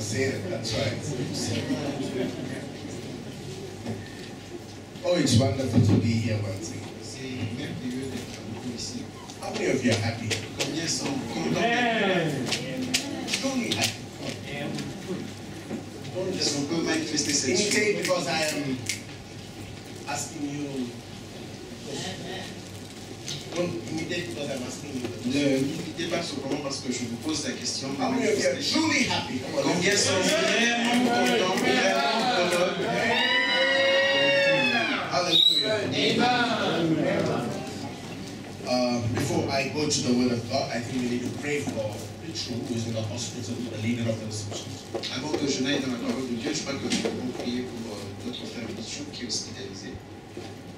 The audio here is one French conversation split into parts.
say it, that's right. Oh, it's wonderful to be here once again. How many of you are happy? Combien sont contents? Truly happy. Don't just On peut manifester cette joie. imitate because I am asking you. Don't imitate because I'm asking you. Ne n'imitez pas simplement parce que je vous pose la question. How many of you are truly happy? Come on, Combien sont vraiment contents, vraiment heureux? Hallelujah. Before I go to the Word of God, I think we need to pray for Pichu, who is in the hospital, the leader of the reception. Avant que je n'aille dans la parole de Dieu, je crois que nous devons prier pour notre frère Pichou qui est hospitalisé.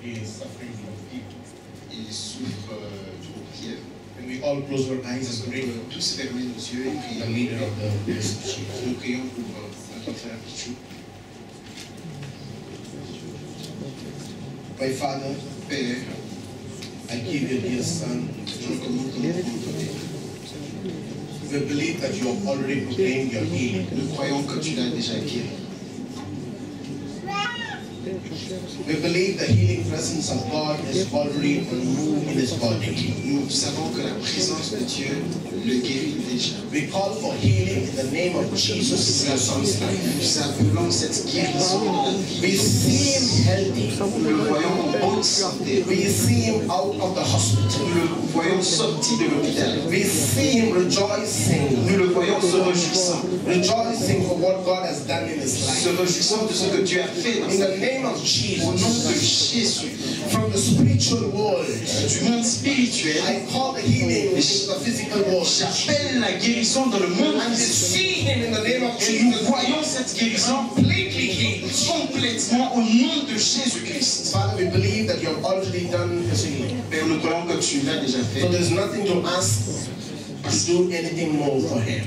He is suffering from fever. Il souffre d'une fièvre. And we all close our eyes Nous and pray devons tous fermer nos yeux et for the prier. leader of the reception. Nous prions pour notre frère Pichou. My Father, Père, I give you dear son. je recommande ton enfant. We believe that you have already proclaimed your healing. Nous croyons que tu l'as déjà guéri. We believe the healing presence of God is already on move in his body. Nous savons que la présence de Dieu le guérit déjà. We call for healing in the name of Jesus, your son's life. Nous appelons cette guérison dans la vie. We see him healthy. Nous le voyons en bonne santé. We see him out of the hospital. Nous le voyons sorti de l'hôpital. We see him rejoicing. Nous le voyons se réjouissant. Rejoicing for what God has done in his Se life. réjouissant de ce que Dieu a fait dans In sa the vie. name of Au nom de Jesus. Jésus, From the spiritual world, du monde spirituel, I call the healing into the physical world. j'appelle la guérison dans le monde And we physique. see him in the name of Et nous Jesus. voyons cette guérison Completely healed. complètement au nom de Jésus-Christ. Father, we believe that you have already done his healing. Père, nous croyons que tu l'as déjà So fait there's nothing to ask to do anything more for him.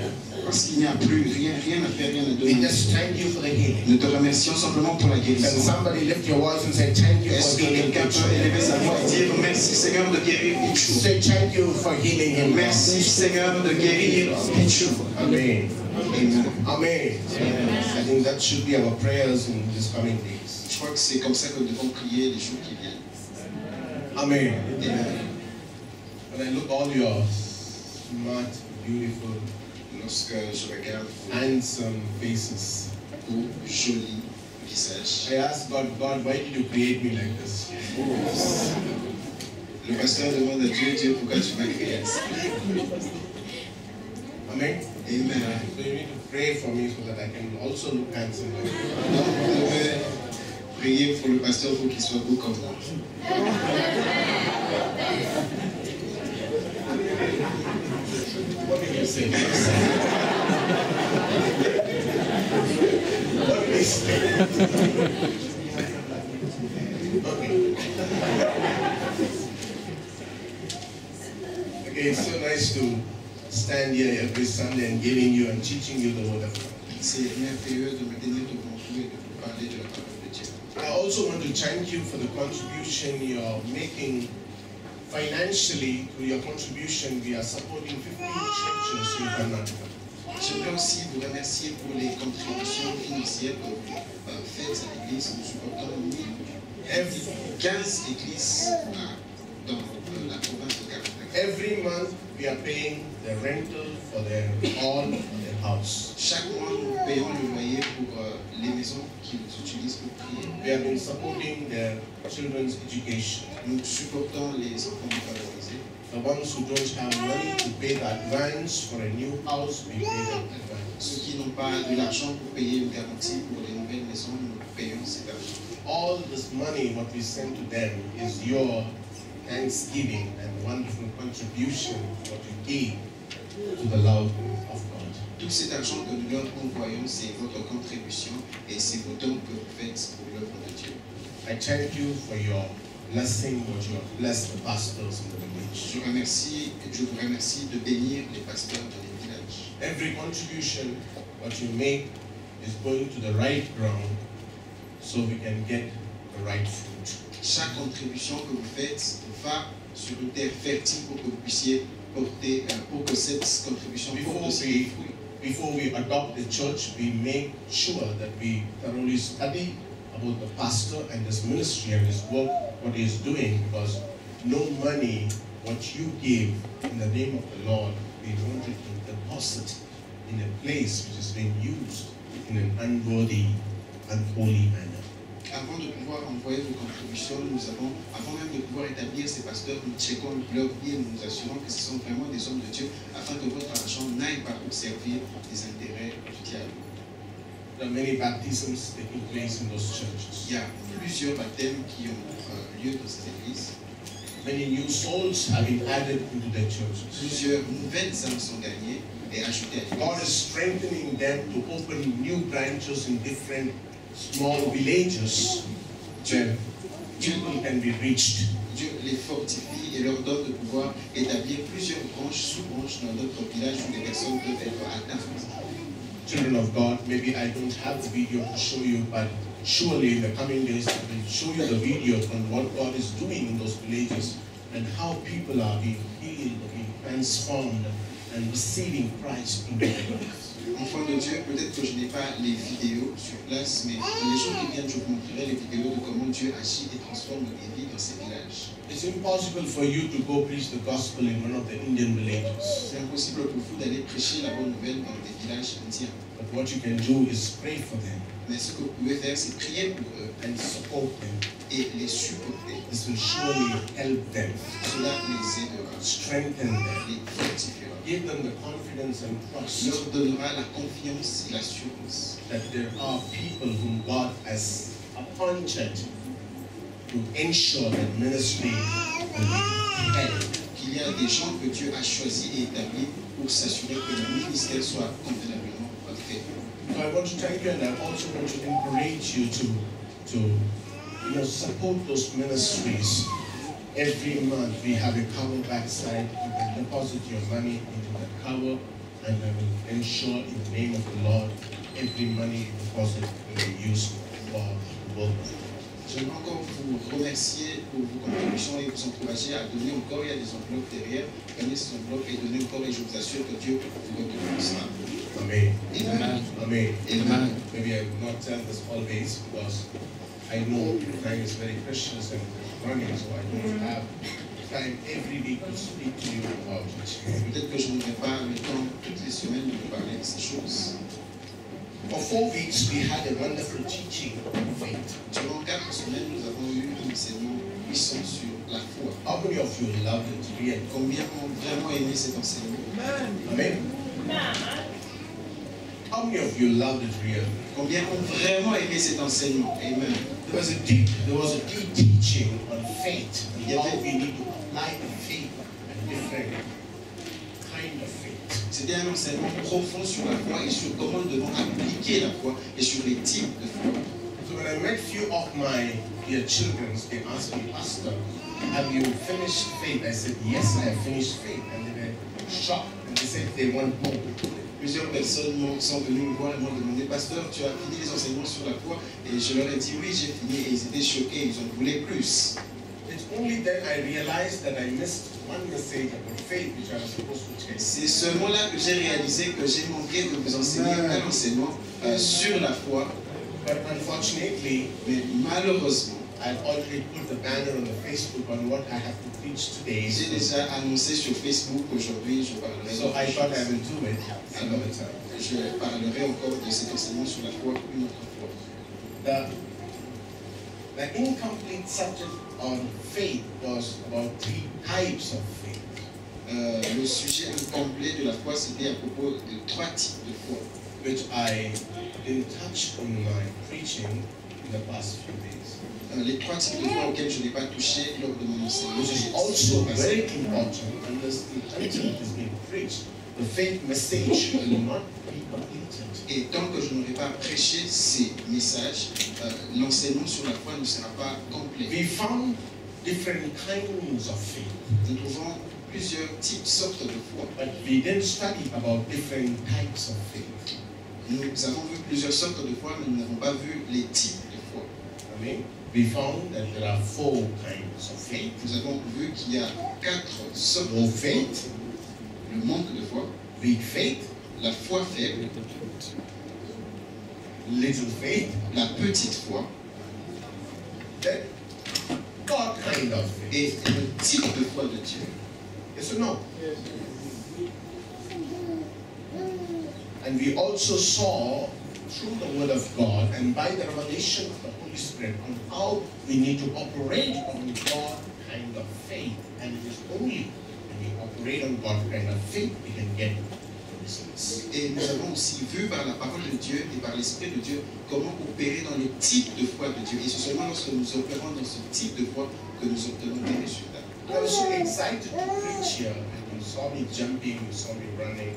parce qu'il n'y a plus rien à faire, rien à We donner. just thank you for the healing. Nous te remercions simplement pour la Can guérison. somebody lift your voice and say thank you Est-ce for que healing quelqu'un peut him? élever sa voix et dire merci Seigneur de guérir Pichou. Say thank you for healing him. Merci Seigneur de guérir Pichou. Amen. Amen. Amen. I think that should be our prayers in these coming days. Je crois que c'est comme ça que nous devons prier les jours qui viennent. Amen. Amen. When I look all your smart, beautiful, Lorsque je regarde handsome faces, vos jolis visages, I ask God, why did you create me like this? le pasteur demande à Dieu, Dieu, pourquoi tu m'as créé ainsi? Amen. Amen. So you need to pray for me so that I can also look handsome. Donc, vous devez prier pour le pasteur pour qu'il soit beau comme moi. What did you say? What did you say? Okay, it's so nice to stand here every Sunday and giving you and teaching you the word of God. C'est merveilleux de me tenir devant vous et de vous parler de la parole de Dieu. I also want to thank you for the contribution you're making financially. Through your contribution, we are supporting 15 churches in Karnataka. J'aimerais aussi vous remercier pour les contributions financières que vous faites à l'église. Nous supportons 15 églises dans la province de Karnataka. Every month, we are paying the rental for their hall, for their house. Chaque mois, nous payons le loyer pour les maisons qu'ils utilisent pour prier. We have been supporting their children's education. Nous supportons les enfants défavorisés. The ones who don't have money to pay the advance for a new house, we pay them Ceux advance. qui n'ont pas de l'argent pour payer une garantie pour les nouvelles maisons, nous payons cet argent. All this money, what we send to them, is your thanksgiving and wonderful contribution, what you gave to the love of God. Tout cet argent que nous leur envoyons, c'est votre contribution et c'est vos dons que vous faites pour l'œuvre de Dieu. I thank you for your blessing, what you have blessed the pastors in the village. Je vous remercie de bénir les pasteurs de les villages. Every contribution, what you make, is going to the right ground, so we can get the right fruit. Chaque contribution que vous faites va sur une terre fertile pour que vous puissiez porter, pour que cette contribution porte ses fruits. before we adopt the church, we make sure that we thoroughly study about the pastor and his ministry and his work, what he is doing, because no money, what you give in the name of the Lord, we want it to deposit in a place which is being used in an unworthy, unholy manner. Avant de pouvoir envoyer vos contributions, avant même de pouvoir établir ces pasteurs, nous checkons leur vie et nous nous assurons que ce sont vraiment des hommes de Dieu, afin que votre argent n'aille pas pour servir les intérêts du diable. There are many baptisms taking place in those churches. Il y a plusieurs baptêmes qui ont lieu dans ces églises. Many new souls have been added into their churches. Plusieurs nouvelles âmes sont gagnées et ajoutées à God is l'église. strengthening them to open new branches in different small villages where people can be reached. Dieu les fortifie et leur donne de pouvoir établir plusieurs branches, sous-branches dans d'autres villages où les personnes peuvent être atteintes. Children of God, maybe I don't have the video to show you, but surely in the coming days I will show you the video on what God is doing in those villages and how people are being healed, being transformed, and receiving Christ in their lives. Enfants de Dieu, peut-être que je n'ai pas les vidéos sur place, mais dans les jours qui viennent, je vous montrerai les vidéos de comment Dieu agit et transforme des vies dans ces villages. It's impossible for you to go preach the gospel in one of the Indian villages. C'est impossible pour vous d'aller prêcher la bonne nouvelle dans des villages indiens. But what you can do is pray for them Mais ce que vous pouvez faire, c'est prier pour eux and support them. et les supporter. This will surely help them, Cela les aidera, strengthen them, les fortifiera, give them the confidence and trust leur donnera la confiance et l'assurance that there are people whom God has appointed to ensure that ministry will be held. qu'il y a des gens que Dieu a choisis et établis pour s'assurer que le ministère soit convenablement fait. So I want to thank you, and I also want to encourage you to support those ministries. Every month we have a cover backside. You can deposit your money into that cover, and I will ensure in the name of the Lord every money deposit will be used for the work. J'aimerais encore vous remercier pour vos contributions et vous encourager à donner encore. Il y a des enveloppes derrière. Prenez ces enveloppes et donnez encore, et je vous assure que Dieu vous récompensera. Amen. Amen. Amen. Amen. Maybe I will not tell this always because I know time is very precious and running, so I don't have time every week to speak to you about it. Peut-être que je n'aurai pas le temps toutes les semaines de vous parler de ces choses. For 4 weeks, we had a wonderful teaching on faith. Durant 4 semaines, nous avons eu un enseignement puissant sur la foi. How many of you loved it? Really? Combien ont vraiment aimé cet enseignement? Amen. How many of you loved it really? Combien ont vraiment aimé cet enseignement? Amen. There was a deep teaching on faith and how we need to apply the faith and different kind of faith. C'était un enseignement profond sur la foi et sur comment nous devons appliquer la foi et sur les types de foi. So when I met few of my dear children, they asked me, Pastor, have you finished faith? I said, yes, I have finished faith. And they were shocked and they said they want more. Plusieurs personnes sont venues me voir et m'ont demandé, Pasteur, tu as fini les enseignements sur la foi? Et je leur ai dit, oui, j'ai fini. Et ils étaient choqués, ils en voulaient plus. It's only then I realized that I missed one message about faith which I was supposed to take. C'est seulement là que j'ai réalisé que j'ai manqué de vous enseigner un enseignement sur la foi. But unfortunately, Mais malheureusement, I've already put the banner on the Facebook on what I have to preach today. j'ai déjà annoncé sur Facebook aujourd'hui, je parlerai. So I thought I will do it another time. Je parlerai encore de cet enseignement sur la foi une autre fois. The incomplete subject on faith was about 3 types of faith. Le sujet incomplet de la foi, c'était à propos de 3 types de foi, which I didn't touch in my preaching in the past few days. Les 3 types de foi auxquels je n'ai pas touché lors de mon enseignement. Which is also very important until it is being preached. The faith message will not be completed. Et tant que je n'aurai pas prêché ces messages, l'enseignement sur la foi ne sera pas complet. We found different kinds of faith. Nous trouvons plusieurs types, sortes de foi. But we didn't study about different types of faith. Nous avons vu plusieurs sortes de foi, mais nous n'avons pas vu les types de foi. Amen. We found that there are 4 kinds of faith. Nous avons vu qu'il y a 4 sortes No de foi. faith, Le manque de foi, weak faith, la foi faible, little faith, la petite foi, then God kind of faith. et le type de foi de Dieu. Yes or no? And we also saw through the Word of God and by the revelation of the Holy Spirit on how we need to operate on God kind of faith. And it is only when we operate on God kind of faith we can get results. Et nous avons aussi vu par la parole de Dieu et par l'Esprit de Dieu comment opérer dans le type de foi de Dieu. Et c'est seulement lorsque nous opérons dans ce type de foi que nous obtenons des résultats. I was so excited to preach here, and you saw me jumping, you saw me running.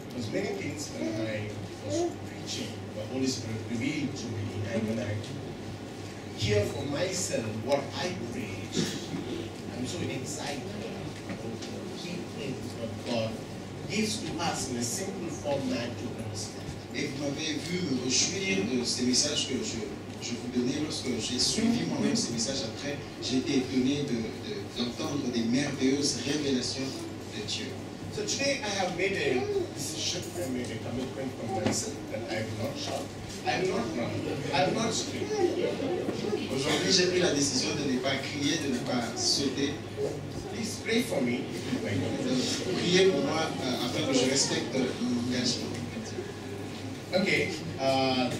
Because many things when I was preaching, the Holy Spirit revealed to me, and when I hear for myself what I preach, I'm so excited about the key things that God gives to us in a simple format to understand. Et vous m'avez vu me réjouir de ces messages que je vous donnais lorsque j'ai suivi moi-même ces messages après. J'ai été étonné d'entendre des merveilleuses révélations de Dieu. So today I have made a decision, I made a commitment for myself that I will not shout, I will not run, I will not scream. Aujourd'hui, j'ai pris la décision de ne pas crier, de ne pas sauter. Please pray for me. Priez pour moi afin que je respecte mon engagement. Okay,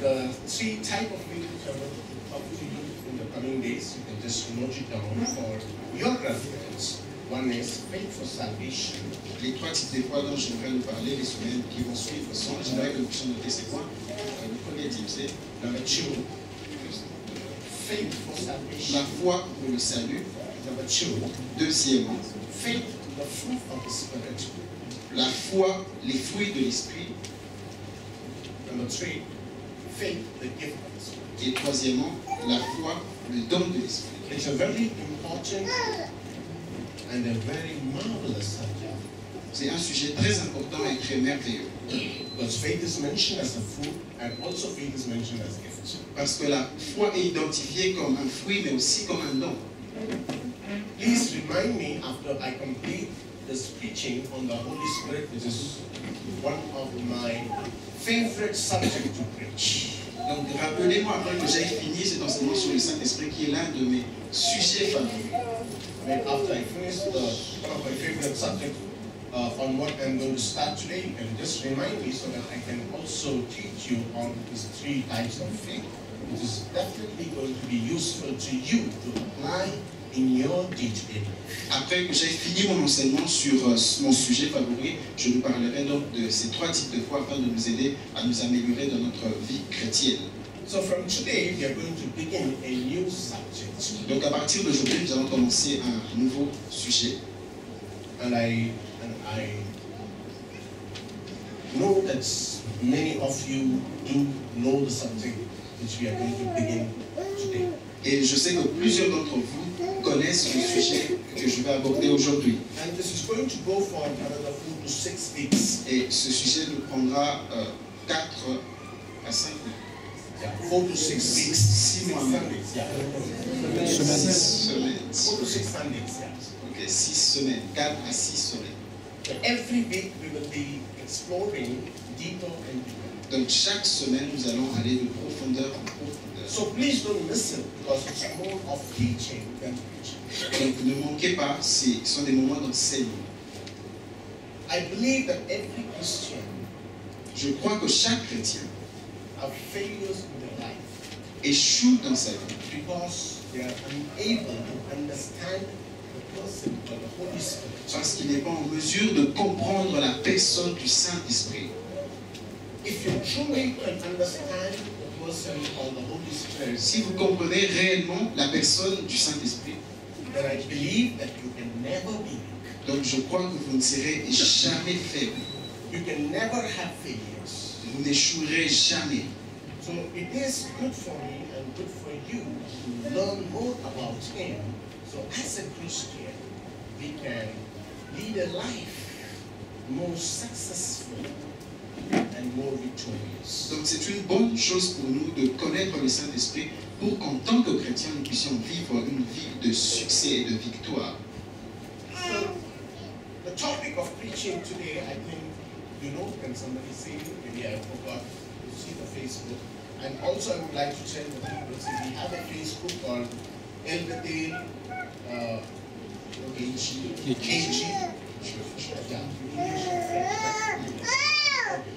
the three type of meetings I want to talk to you in the coming days, you can just note it down for your reference. One is faith for salvation. Les trois types de foi dont j'aimerais nous parler les semaines qui vont suivre sont, j'aimerais que vous puissiez noter ces points. Le premier type, c'est Number two, faith for salvation. la foi pour le salut. Number two, Deuxièmement, faith, the fruit of the Spirit. la foi, les fruits de l'esprit. Number three, faith, the gift of the Spirit. Et troisièmement, la foi, le don de l'esprit. It's a very important and a very marvelous subject. C'est un sujet très important et très merveilleux. Because faith is mentioned as a fruit and also faith is mentioned as gift. Parce que la foi est identifiée comme un fruit, mais aussi comme un don. Please remind me after I complete this preaching on the Holy Spirit, which is one of my favorite subjects to preach. Donc rappelez-moi après que j'ai fini cet enseignement sur le Saint-Esprit qui est l'un de mes sujets favoris. And after I finish one of my favorite subjects on what I'm going to start today, you can just remind me so that I can also teach you on these three types of faith, which is definitely going to be useful to you to apply in your day-to-day life. Après que j'ai fini mon enseignement sur mon sujet favori, je vous parlerai donc de ces trois types de foi afin de nous aider à nous améliorer dans notre vie chrétienne. So from today, we are going to begin a new subject. Donc à partir d'aujourd'hui, nous allons commencer un nouveau sujet. And I know that many of you do know the subject which we are going to begin today. Et je sais que plusieurs d'entre vous connaissent le sujet que je vais aborder aujourd'hui. And this is going to go for another 4 to 6 weeks. Et ce sujet nous prendra 4 à 5 mois. Yeah, 4 to 6 weeks. 6 mois. Sundays, yeah. 6 semaines. 4 to 6 Sundays, yeah. Ok, 6 semaines. 4 à 6 semaines. But every week we will be exploring deeper and deeper. Donc chaque semaine, nous allons aller de profondeur en profondeur. So please don't miss it because it's more of teaching than preaching. Donc ne manquez pas, ce sont des moments d'enseignement. I believe that every Christian Je crois que chaque chrétien have failures in their life échoue dans sa vie because they are unable to understand the person of the Holy Spirit. parce qu'il n'est pas en mesure de comprendre la personne du Saint-Esprit. If you truly can understand the person of the Holy Spirit, Si vous comprenez réellement la personne du Saint-Esprit, then I believe that you can never be weak. donc je crois que vous ne serez jamais faible. You can never have failures. Vous n'échouerez jamais. So it is good for me and good for you to learn more about Him. So as a Christian, we can lead a life more successful and more victorious. Donc c'est une bonne chose pour nous de connaître le Saint-Esprit pour qu'en tant que chrétiens, nous puissions vivre une vie de succès et de victoire. So the topic of preaching today, I think, you know, can somebody say, maybe I forgot to see the Facebook. And also I would like to tell the people, we have a Facebook called El Bethel AG. Yeah.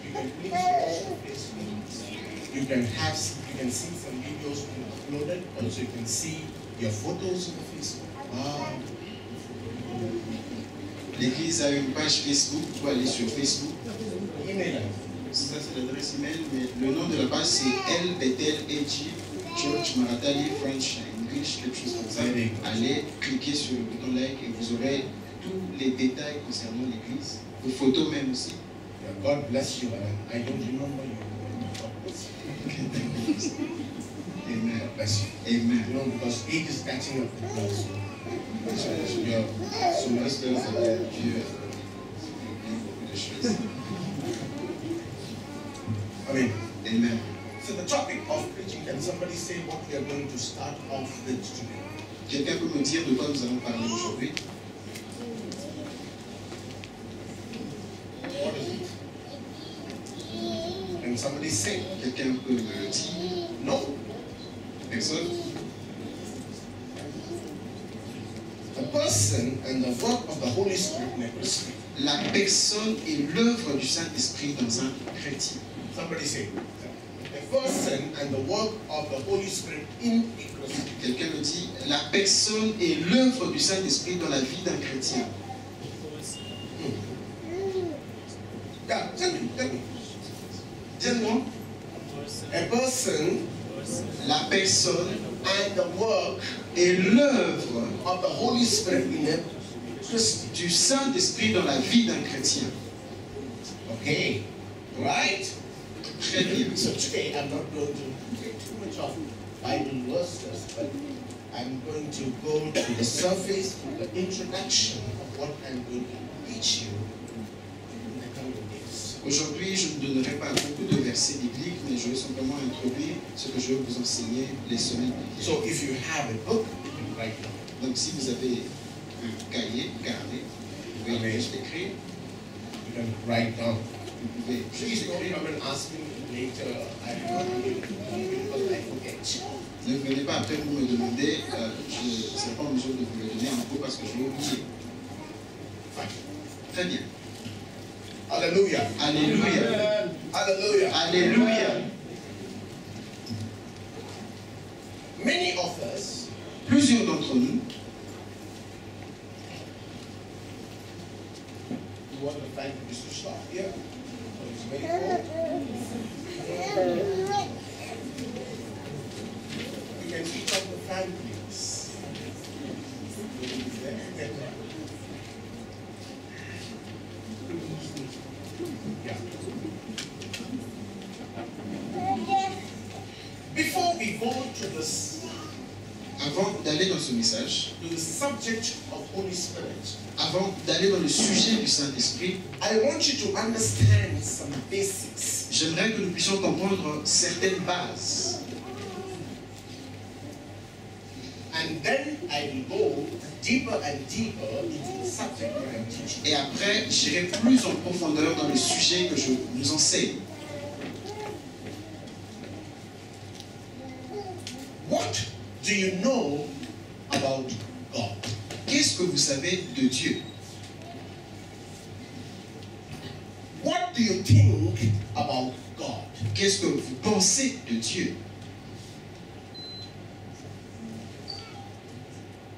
You can please watch the Facebook. You can see some videos uploaded. Also, you can see your photos on the Facebook. L'église a une page Facebook. Vous pouvez aller sur Facebook. Email. Ça c'est l'adresse email, mais le nom de la page c'est El Bethel AG Church Maratali French English, quelque chose comme ça. Allez cliquer sur le bouton like et vous aurez tous les détails concernant l'église, vos photos même aussi. God bless you. I don't remember you. God bless you. Amen. God bless you. Amen. You know, because age is catching up with us. So many things that Dieu beaucoup de choses. Amen. Amen. So the topic of preaching, can somebody say what we are going to start off with today? Quelqu'un peut me dire de quoi nous allons parler aujourd'hui? What is it? Can somebody say? Quelqu'un peut me le dire? No. Personne? The person and the work of the Holy Spirit in a Christian. La personne et l'œuvre du Saint-Esprit dans un chrétien. Somebody say, the person and the work of the Holy Spirit in a Christian. Quelqu'un me dit, la personne et l'œuvre du Saint-Esprit dans la vie d'un chrétien. Yeah, tell me. Dis-moi. A person, la personne and the work et l'œuvre of the Holy Spirit in a Christian. Du Saint-Esprit dans la vie d'un chrétien. Okay, right? Très bien. So today I'm not going to take too much of Bible verses, but I'm going to go to the surface, to the introduction of what I'm going to teach you in the coming days. Aujourd'hui, je ne donnerai pas beaucoup de versets bibliques, mais je vais simplement introduire ce que je vais vous enseigner les semaines qui viennent. So if you have a book, you can write down. Donc si vous avez un cahier, gardez, vous pouvez écrire. You can write down. Vous pouvez Please don't come and ask me later. I don't know because I forget. Ne venez pas après pour me demander, je ne serai pas en mesure de vous le donner en cours parce que je vais oublier. Très bien. Hallelujah. Alléluia. Hallelujah. Alléluia. Many of us, plusieurs d'entre nous, you want to find this to start here. It's very cool. You can switch off the fan, please. Yeah. Before we go to this, avant d'aller dans ce message, to the subject of Holy Spirit, avant d'aller dans le sujet du Saint-Esprit, I want you to understand some basics. J'aimerais que nous puissions comprendre certaines bases. And then I will go deeper and deeper into the subject that I'm teaching. Et après, j'irai plus en profondeur dans le sujet que je nous enseigne. What do you know about God? Qu'est-ce que vous savez de Dieu? What do you think about God? Qu'est-ce que vous pensez de Dieu?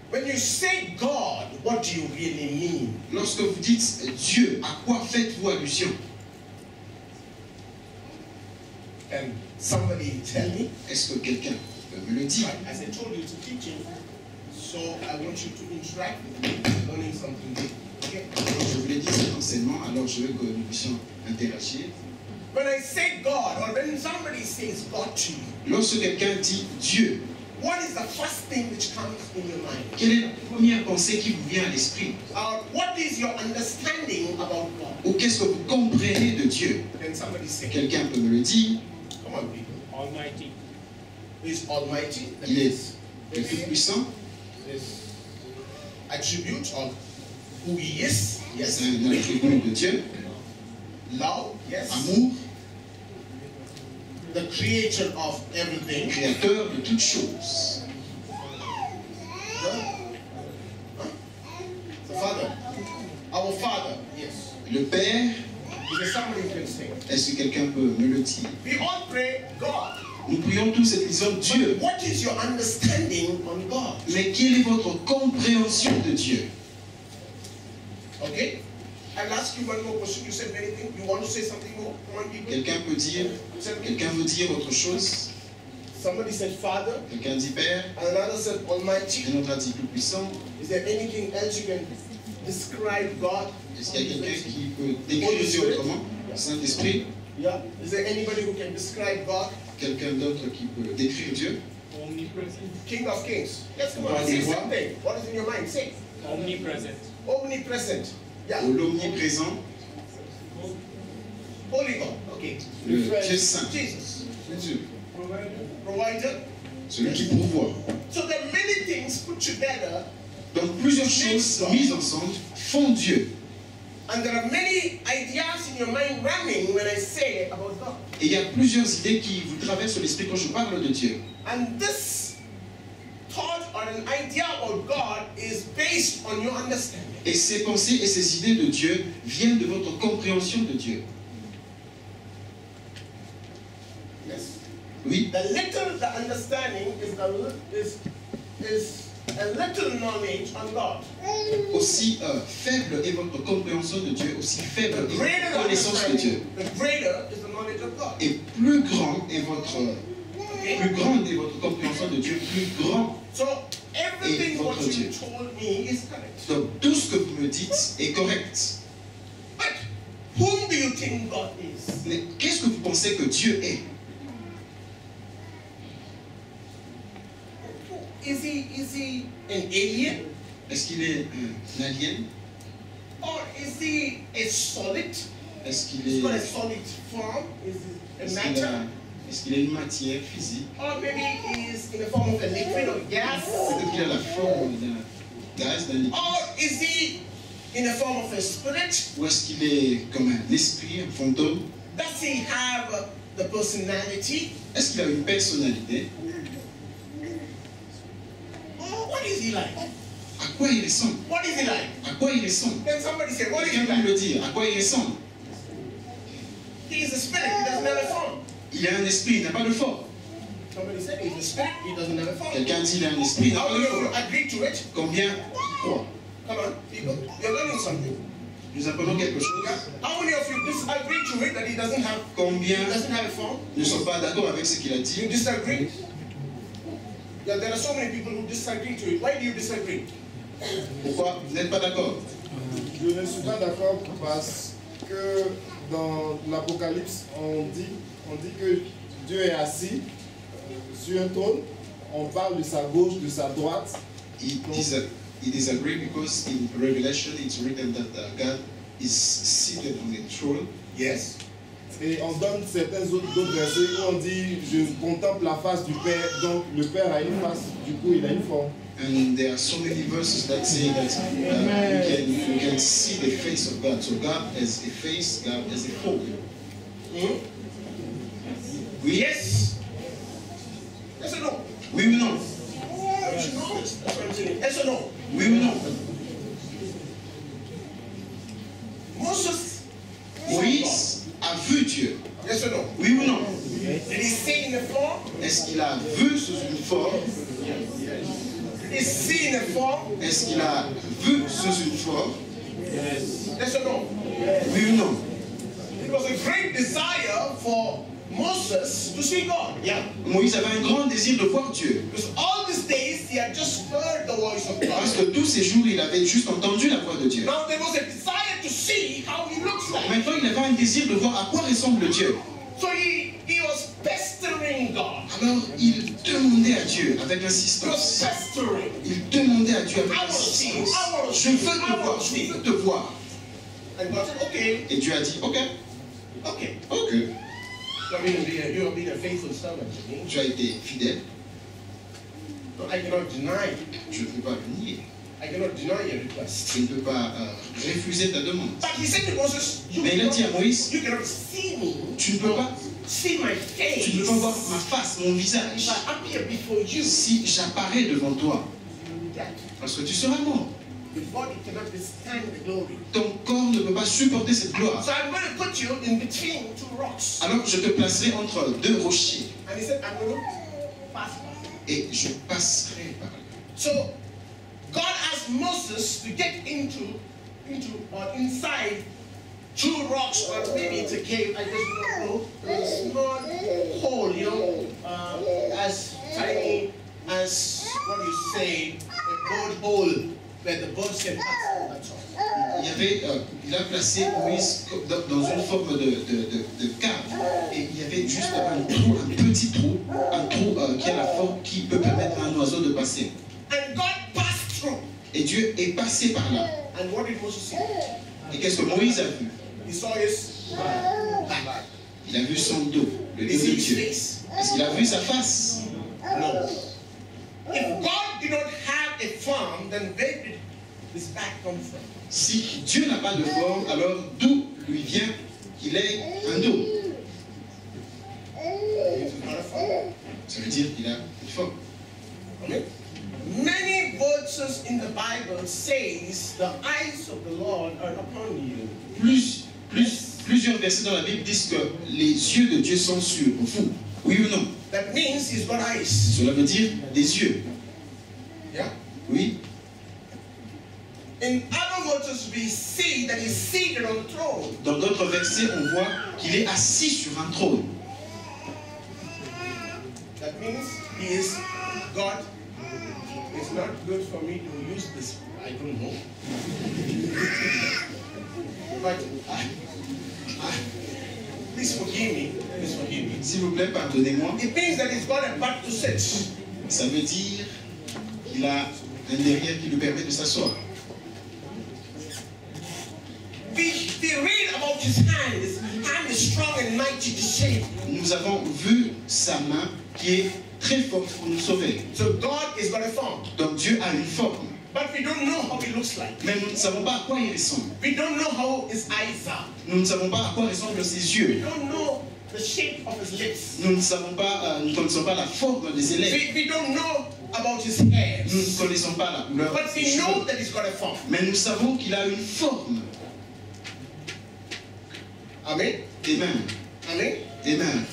When you say God, what do you really mean? Lorsque vous dites Dieu, à quoi faites-vous allusion? Can somebody tell me? Est-ce que quelqu'un peut me le dire? As I told you, it's a teaching, so I want you to interact with me, learning something new. Okay? Je vous l'ai dit, c'est l'enseignement, alors je veux que nous puissions interagir. When I say God, or when somebody says God to you, lorsque quelqu'un dit Dieu, what is the first thing which comes in your mind? quelle est la première pensée qui vous vient à l'esprit? What is your understanding about God? Ou qu'est-ce que vous comprenez de Dieu? Can somebody say? Quelqu'un peut me le dire? Come on, people. Almighty. He is Almighty. Il est le plus puissant. This attribute of who He is. Yes. C'est un attribut de Dieu. Love, yes. Amour, The creator of everything. créateur de toutes choses. The Father. Our Father, yes. Le Père, Is there somebody who can say? est-ce que quelqu'un peut me le dire? We all pray God. Nous prions tous et disons Dieu. But what is your understanding on God? Mais quelle est votre compréhension de Dieu? Okay? I'll ask you one more question. You said anything? You want to say something more? Come on, people. Quelqu'un peut dire, quelqu'un veut dire autre chose? Somebody said Father, Quelqu'un dit Père, and another said Almighty. un autre a dit plus puissant. Is there anything else you can describe God? Est-ce qu'il y a quelqu'un qui peut décrire Dieu autrement? Saint-Esprit? Yeah. Is there anybody who can describe God? Quelqu'un d'autre qui peut décrire Dieu? Omnipresent. King of Kings. Yes, come on. God Say is what? something. What is in your mind? Say. Omnipresent. Omnipresent. Yeah. Ou l'omniprésent, Holy God. Okay. le Dieu saint, Jesus. Dieu, Provider. celui qui pourvoit. So there are many things put together, Donc plusieurs choses mises ensemble font Dieu. and there are many ideas in your mind running when I say about God. Et il y a plusieurs idées qui vous traversent l'esprit quand je parle de Dieu. And this thought or an idea about God is based on your understanding. Et ces pensées et ces idées de Dieu viennent de votre compréhension de Dieu. Yes. Oui. The understanding is a little knowledge on God. Aussi faible est votre compréhension de Dieu, aussi faible The est greater votre the connaissance de Dieu. understanding, the greater is the knowledge of God. Et plus grand est votre, Okay? plus grande est votre compréhension de Dieu, plus grand. So everything Et what votre you Dieu. told me is correct. Donc tout ce que vous me dites est correct. But whom do you think God is? Mais qu'est-ce que vous pensez que Dieu est? Is he an alien? Est-ce qu'il est un alien? Or is he a solid? Est-ce qu'il He's est, got a solid form? Is it a est-ce matter? qu'il a une matière physique? Or maybe he's in the form of a liquid or gas? Peut-être qu'il a la forme d'un gaz, d'un liquide. Or is he in the form of a spirit? Ou est-ce qu'il est comme un esprit, un fantôme? Does he have the personality? Est-ce qu'il a une personnalité? Or what is he like? À quoi il ressemble? What is he like? À quoi il ressemble? Then somebody said, what is he Quelqu'un peut me like? le dire. À quoi il ressemble? He is a spirit, he doesn't have a form. Il a un esprit, il n'a pas de forme. Somebody said he's a spirit, he doesn't have a form. Quelqu'un dit il a un esprit, il n'a How pas many de of you forme. agree to it? Combien croient? Come on, people. You're learning something. Nous apprenons quelque chose. How many of you disagree to it that he doesn't have Combien a form? ne sont pas d'accord avec ce qu'il a You dit? disagree? Yeah, there are so many people who disagree to it. Why do you disagree? Pourquoi vous n'êtes pas d'accord? Je ne suis pas d'accord parce que dans l'Apocalypse, on dit que Dieu est assis sur un trône. On parle de sa gauche, de sa droite. He disagree because in Revelation it's written that God is seated on the throne. Yes. Et on donne certains d'autres versets où on dit je contemple la face du Père. Donc le Père a une face, du coup il a une forme. And there are so many verses that say that you can see the face of God. So God has a face, God has a form. Hmm? Oui? Yes. Yes or no? Oui ou non? You should know this. That's what I'm saying. Yes or no? Oui ou non? Moses. Moïse a vu Dieu. Yes or no? Oui ou non? Did he see in the form? Est-ce qu'il a vu sous une forme? Did he see in the form? Est-ce qu'il a vu sous une forme? Yes or no? Oui ou non? It was a great desire for Moses to see God. Yeah. Moïse avait un grand désir de voir Dieu. Because all these days he had just heard the voice of Parce God. que tous ces jours, il avait juste entendu la voix de Dieu. Now there was a desire to see how he looks like. Maintenant, il avait un désir de voir à quoi ressemble Dieu. So he was pestering God. Alors, il demandait à Dieu avec He was insistance. pestering. Il demandait à Dieu avec I want to see you. insistance. I want to Je see you. veux te voir, je veux te voir. And God said, okay, Et Dieu a dit, ok, okay. ok, You have been a faithful servant to me. tu as été fidèle, So I cannot deny. je ne peux pas le nier. I cannot deny your request. Il ne peut pas refuser ta demande. But he said to Moses, Mais il a dit à Moïse, you cannot see me. tu ne peux pas, See my face. tu ne peux pas voir ma face, mon visage. If I appear before you, Si j'apparais devant toi, you will die. parce que tu seras mort. The body cannot withstand the glory. Ton corps ne peut pas supporter cette gloire. So I'm going to put you in between two rocks. Alors je te placerai entre deux rochers And he said, I'm going to pass by. et je passerai par là. So God asked Moses to get into or inside two rocks, or maybe it's a cave, I just don't know. A small hole, you know, as tiny as what you say, a bird hole where the birds can pass. That's all. Il a placé Moïse dans une forme de cave et il y avait juste un trou, un petit trou, qui a la forme qui peut permettre à un oiseau de passer. And God passed through. Et Dieu est passé par là. And what did Moses see? Et qu'est-ce que Moïse a vu? He saw his back. Il a vu son dos, le Did dos he de see his Dieu. face? Est-ce qu'il a vu sa face? No. If God did not have a form, then where did his back come from? Si Dieu n'a pas de forme, alors d'où lui vient qu'il ait un dos? It is not a form. Ça veut dire qu'il a une forme. Amen. Many verses in the Bible says the eyes of the Lord are upon you. Plusieurs versets dans la Bible disent que les yeux de Dieu sont sur vous. Oui ou non? That means he's got eyes. Cela veut dire des yeux. Yeah. Oui. In other verses, we see that he's seated on the throne. Dans d'autres versets, on voit qu'il est assis sur un trône. That means he is God. It's not good for me to use this. I don't know. But please forgive me. Please forgive me. S'il vous plaît, pardonnez-moi. It means that he's got a butt to sit. Ça veut dire qu'il a un derrière qui lui permet de s'asseoir. We read about his hand. His hand is strong and mighty to save. Nous avons vu sa main qui est très forte pour nous sauver. So God is got a form. Donc Dieu a une forme. But we don't know how he looks like. Mais nous ne savons pas à quoi il ressemble. We don't know how his eyes are. Nous ne savons pas à quoi ressemblent ses We yeux. don't know the shape of his lips. Nous ne savons pas, nous ne connaissons pas la forme de ses lèvres. We don't know about his hair. Nous ne connaissons pas la couleur But de ses we know cheveux. that he's got a form. Mais nous savons qu'il a une forme. Amen. Amen. Amen. Amen.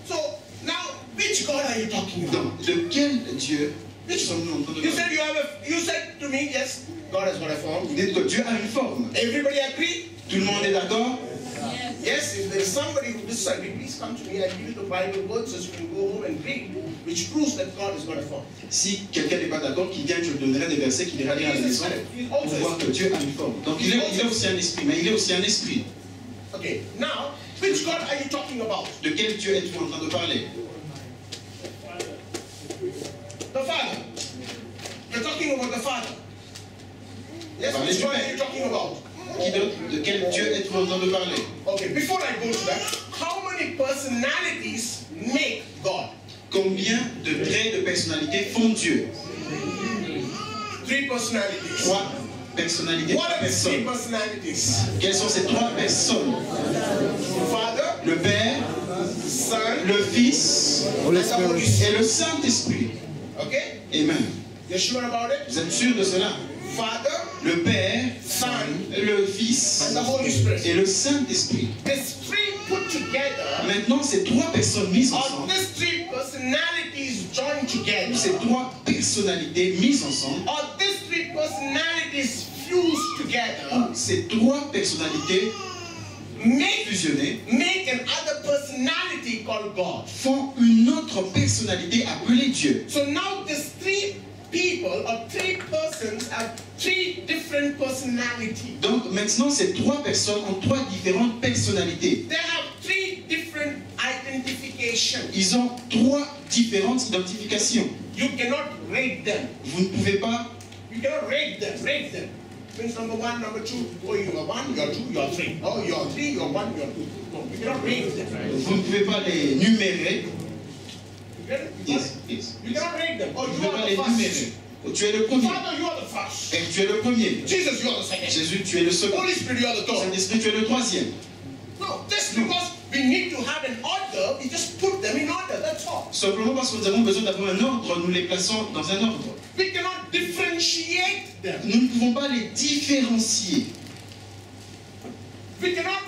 So now, which God are you talking about? Donc, de quel Dieu sommes-nous en train de You parler? said you said to me, yes, God has got a form. Vous dites que Dieu a une forme. Everybody agree? Tout le monde est d'accord? Yes, if there's somebody who disagree, please come to me. I give you the Bible verses you can go home and read, which proves that God has got a form. Si quelqu'un n'est pas d'accord, qu'il vienne, je lui donnerai des versets qu'il ira lire à la maison pour voir que Dieu a une forme. Donc il est aussi un esprit, mais il est aussi un esprit. Okay, now, which God are you talking about? De quel Dieu êtes-vous en train de parler? The Father. You're talking about the Father. Yes, Parlez which du God Père. are you talking about? Qui d'autre? De quel Dieu êtes-vous en train de parler? Okay, before I go to that, how many personalities make God? Combien de traits de personnalité font Dieu? 3 personalities. 3 personnalités. What are the 3 Personnes. personalities? Quelles sont ces 3 personnes? Father, Le Père, Son, le Fils and the Holy Spirit. et le Saint-Esprit. Okay? Amen. You're sure about it? Vous êtes sûr de cela? Father, Le Père, Son, le Fils and the Holy Spirit. et le Saint-Esprit. These 3 put together, Maintenant, ces 3 personnes mises or ensemble, these 3 personalities joined ces together, 3 personnalités mises ensemble, or these 3 personalities fused together, ces 3 personnalités make fusionnées another personality called God. font une autre personnalité appelée Dieu. So now these 3 people or 3 persons have 3 different personalities. Donc maintenant, ces 3 personnes ont 3 différentes personnalités. They have 3 different identifications. Ils ont 3 différentes identifications. You cannot rate them. Vous ne pouvez pas, You cannot rate them. Rate them. Means number 1, number 2. Oh, you are 1, you are 2, you are 3. Oh, you are 3, you are 1, you are 2. No, you cannot rate them. vous ne pouvez pas les numérer. You get it? Yes, yes. You cannot rate them. Oh, Vous ne you pouvez pas are les the numérer. first. Tu es le premier. Father, you are the first. Et tu es le premier. Jesus, you are the second. Jésus, tu es le second. Holy Spirit, you are the third. Saint-Esprit, tu es le troisième. No, just because we need to have an order, we just put them in order, that's all. Simplement parce que nous avons besoin d'avoir un ordre, nous les plaçons dans un ordre. We cannot differentiate them. Nous ne pouvons pas les différencier. We cannot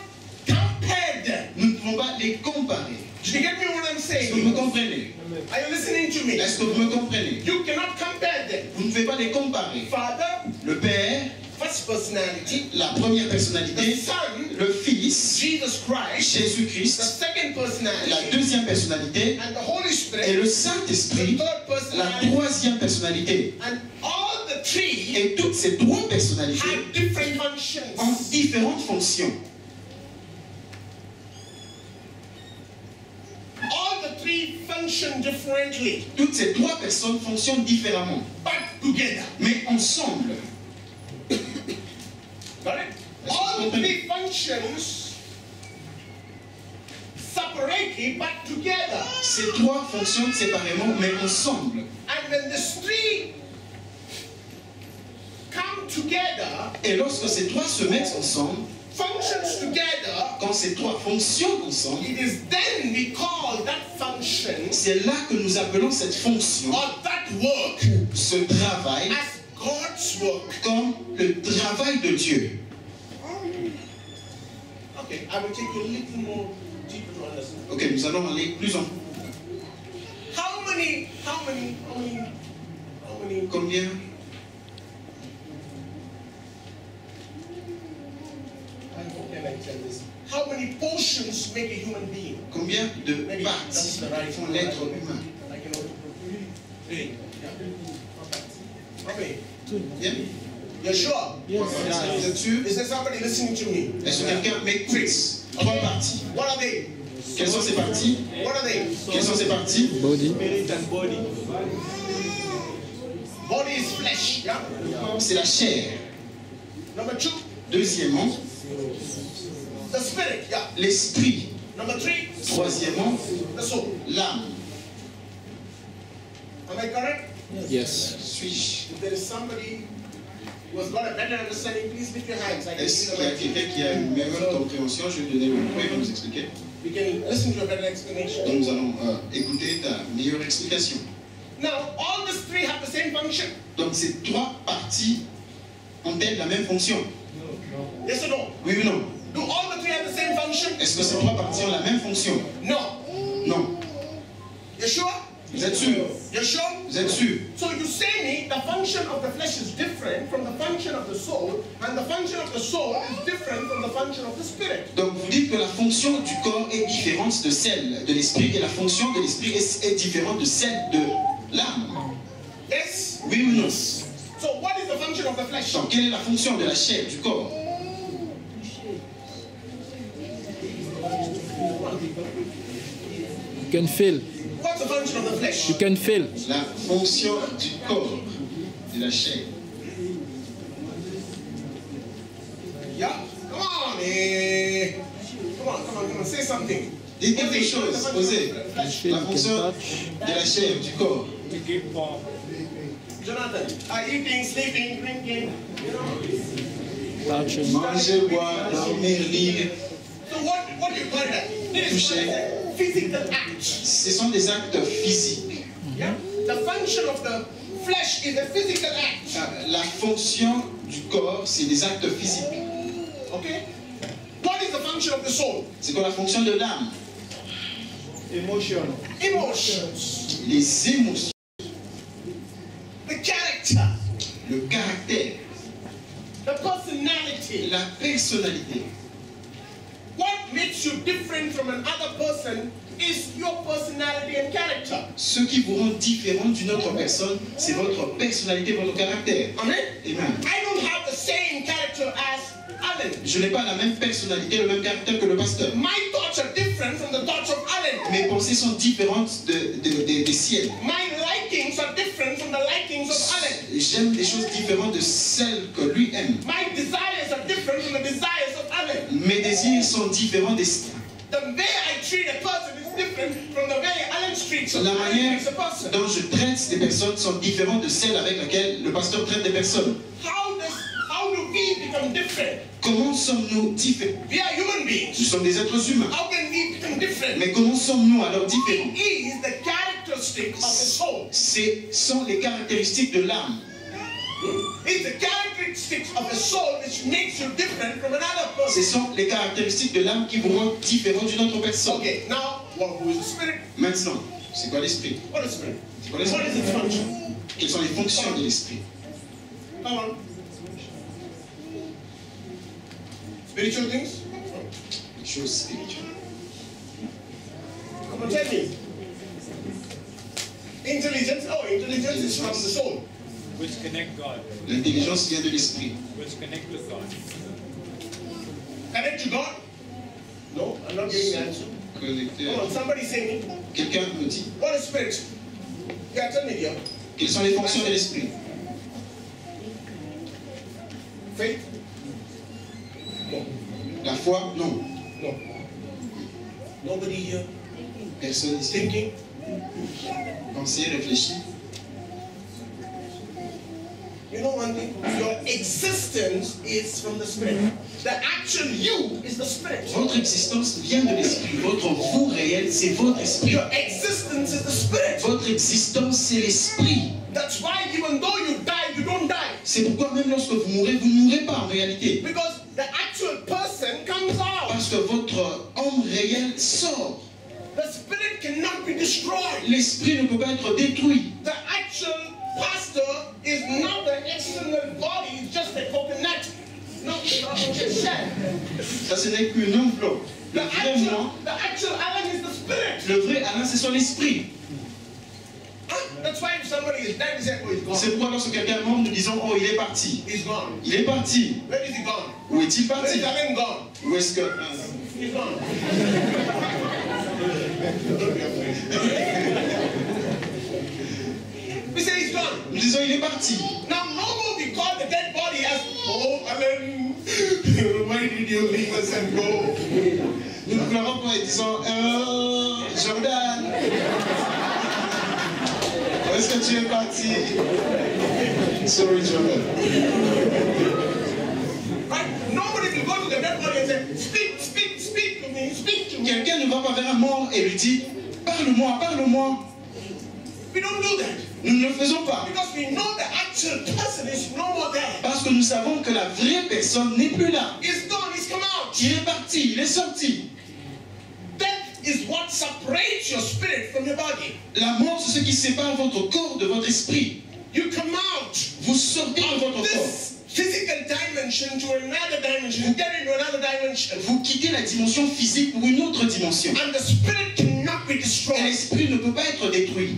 compare them. Nous ne pouvons pas les comparer. Do you get me what I'm Est-ce saying? que vous me comprenez? Are you listening to me? Est-ce que vous me comprenez? You cannot compare them. Vous ne pouvez pas les comparer. Father, Le Père, first personality, la première the personnalité, Son, le Fils, Jesus Christ, the Jésus-Christ, second la personality, deuxième personnalité, and the Holy et Spirit, le the Saint-Esprit, third la personality, troisième personnalité. and all the three Et toutes ces trois personnalités have different ont functions. différentes fonctions. All the three function differently, Toutes ces trois personnes fonctionnent différemment, but together. mais ensemble. Got it? All the three functions separately, but together. Ces trois fonctionnent séparément, mais ensemble. And when these three come together, Et lorsque ces trois se mettent ensemble, functions together, quand ces trois fonctionnent ensemble, it is then we call that function c'est là que nous appelons cette fonction, or that work ce travail, as God's work. comme le travail de Dieu. Okay, I will take you a little more deeper to understand. Ok, nous allons aller plus en combien? How can I tell this? How many portions make a human being? Combien de Maybe that's parties the right font l'être humain? I can also three. Okay. Bien? You're sure? Vous êtes sûr? Is there somebody listening to me? Est-ce que quelqu'un m'écoute? Trois parties. What are they? Quelles sont ces parties? What are they? Quelles sont ces parties? Body. Spirit and body. Body is flesh. Yeah. C'est la chair. Number two, Deuxièmement, the spirit. Yeah. l'esprit. Number three, Troisièmement, the soul. l'âme. Am I correct? Yes. Suis-je? If there is somebody who has got a better understanding, please lift your hands. I can Est-ce see qu'il y a the quelqu'un qui a une meilleure compréhension? Je vais donner le micro et va nous expliquer. We can listen to a better explanation. Donc nous allons écouter ta meilleure explication. Now, all these three have the same function. Donc ces trois parties ont-elles la même fonction? Yes or no? Oui ou non? Do all the three have the same function? Est-ce que ces trois parties ont la même fonction? No. Non. You sure? Vous êtes sûr? You sure? Vous êtes sûr? So you say me, the function of the flesh is different from the function of the soul, and the function of the soul is different from the function of the spirit. Donc vous dites que la fonction du corps est différente de celle de l'esprit et la fonction de l'esprit est différente de celle de l'âme. Yes? Oui ou non? So what is the function of the flesh? Donc quelle est la fonction de la chair, du corps? You can feel. What's the function of the flesh? You can feel. La fonction du corps, de la chair. Yeah? Come on, eh? Come on, say something. Dites quelque chose, osez. Feel, La you fonction can touch. de la chair, du corps. Jonathan, eating, sleeping, drinking, you know? Touching. Manger, boire, dormir, lire. So what do you call that? It is Toucher. a physical act. Ce sont des actes physiques. Yeah? The function of the flesh is a physical act. La fonction du corps, c'est des actes physiques. Okay? What is the function of the soul? C'est quoi la fonction de l'âme? Emotion. Emotions. Les émotions, The character. le caractère, The personality. la personnalité. What makes you different from another person is your personality and character. Ce qui vous rend différent d'une autre personne, c'est votre personnalité, votre caractère. Amen? Amen. I don't have the same character as Alan. Je n'ai pas la même personnalité, le même caractère que le pasteur. My thoughts are different from the thoughts of Alan. Mes pensées sont différentes des siennes. My likings are different from the likings of Alan. J'aime des choses différentes de celles que lui aime. My desires are different from the desires of Alan. Mes désirs sont différents des siens. The way I treat a person is different different from the way Alan treats La manière a person. dont je traite des personnes sont différentes de celles avec laquelle le pasteur traite des personnes. How do we become different? Comment sommes-nous différents? We are human beings. Nous sommes des êtres humains. How can we become different? Mais comment sommes-nous alors différents? It is the characteristic of the soul. Ce sont les caractéristiques de l'âme. It's the characteristics of the soul which makes you different from another person. Ce sont les caractéristiques de l'âme qui vous rendent différents d'une autre personne. Okay, now, who is the spirit? Maintenant, c'est quoi l'esprit? What is spirit? C'est quoi What l'esprit? is its function? Quelles sont les fonctions de l'esprit? Come on. Spiritual things? Les choses spirituelles. Come on, tell me. Intelligence? Oh, intelligence is from the soul. Which connect God. L'intelligence vient de l'esprit. Which connect with God. Connect to God? No, I'm not giving the answer. Connecté. Come on, somebody say me. Quelqu'un me dit, What is spirit? Yeah, tell me, dear. quelles sont les fonctions de l'esprit? Faith? No. La foi? Non. No. Nobody here Personne ici. thinking? Pensez, réfléchis. You know one thing? Your existence is from the spirit. The actual you is the spirit. Votre existence vient de l'esprit. Votre vous réel, c'est votre esprit. Your existence is the spirit. Votre existence, c'est l'esprit. That's why even though you die, you don't die. C'est pourquoi même lorsque vous ne mourrez pas en réalité. Because the actual person comes out. Parce que votre homme réel sort. The spirit cannot be destroyed. L'esprit ne peut pas être détruit. The actual pastor is not the external body, it's just a coconut. No, it's shell. Ça, ce n'est qu'une enveloppe. The actual Alan is the spirit. Le vrai Alain, c'est son esprit. That's why if somebody is dead, we say, oh, he's gone. C'est pourquoi lorsque quelqu'un est mort, nous disons, oh, il est parti. He's gone. Il est parti. Where is he gone? Où est-il Where parti? is Alan gone? Où est-ce que... He's gone. We say he's gone. Nous disons, il est parti. Now, no more we call the dead body as, oh, Alan, why did you leave us and go? Nous ne pleurons pas et disons, Jordan, où est-ce que tu es parti? Sorry, Jordan. Right? Nobody will go to the dead body and say, speak to me, speak to me. Quelqu'un ne va pas vers un mort et lui dit, parle-moi, parle-moi. We don't do that. Nous ne le faisons pas. Because we know the actual person is no more there. Parce que nous savons que la vraie personne n'est plus là. He's gone, he's come out. Il est parti, il est sorti. Death is what separates your spirit from your body. La mort, c'est ce qui sépare votre corps de votre esprit. You come out Vous sortez de votre corps. this physical dimension to another dimension. You get into another dimension. Vous quittez la dimension physique pour une autre dimension. And the spirit cannot be Et destroyed. l'esprit ne peut pas être détruit.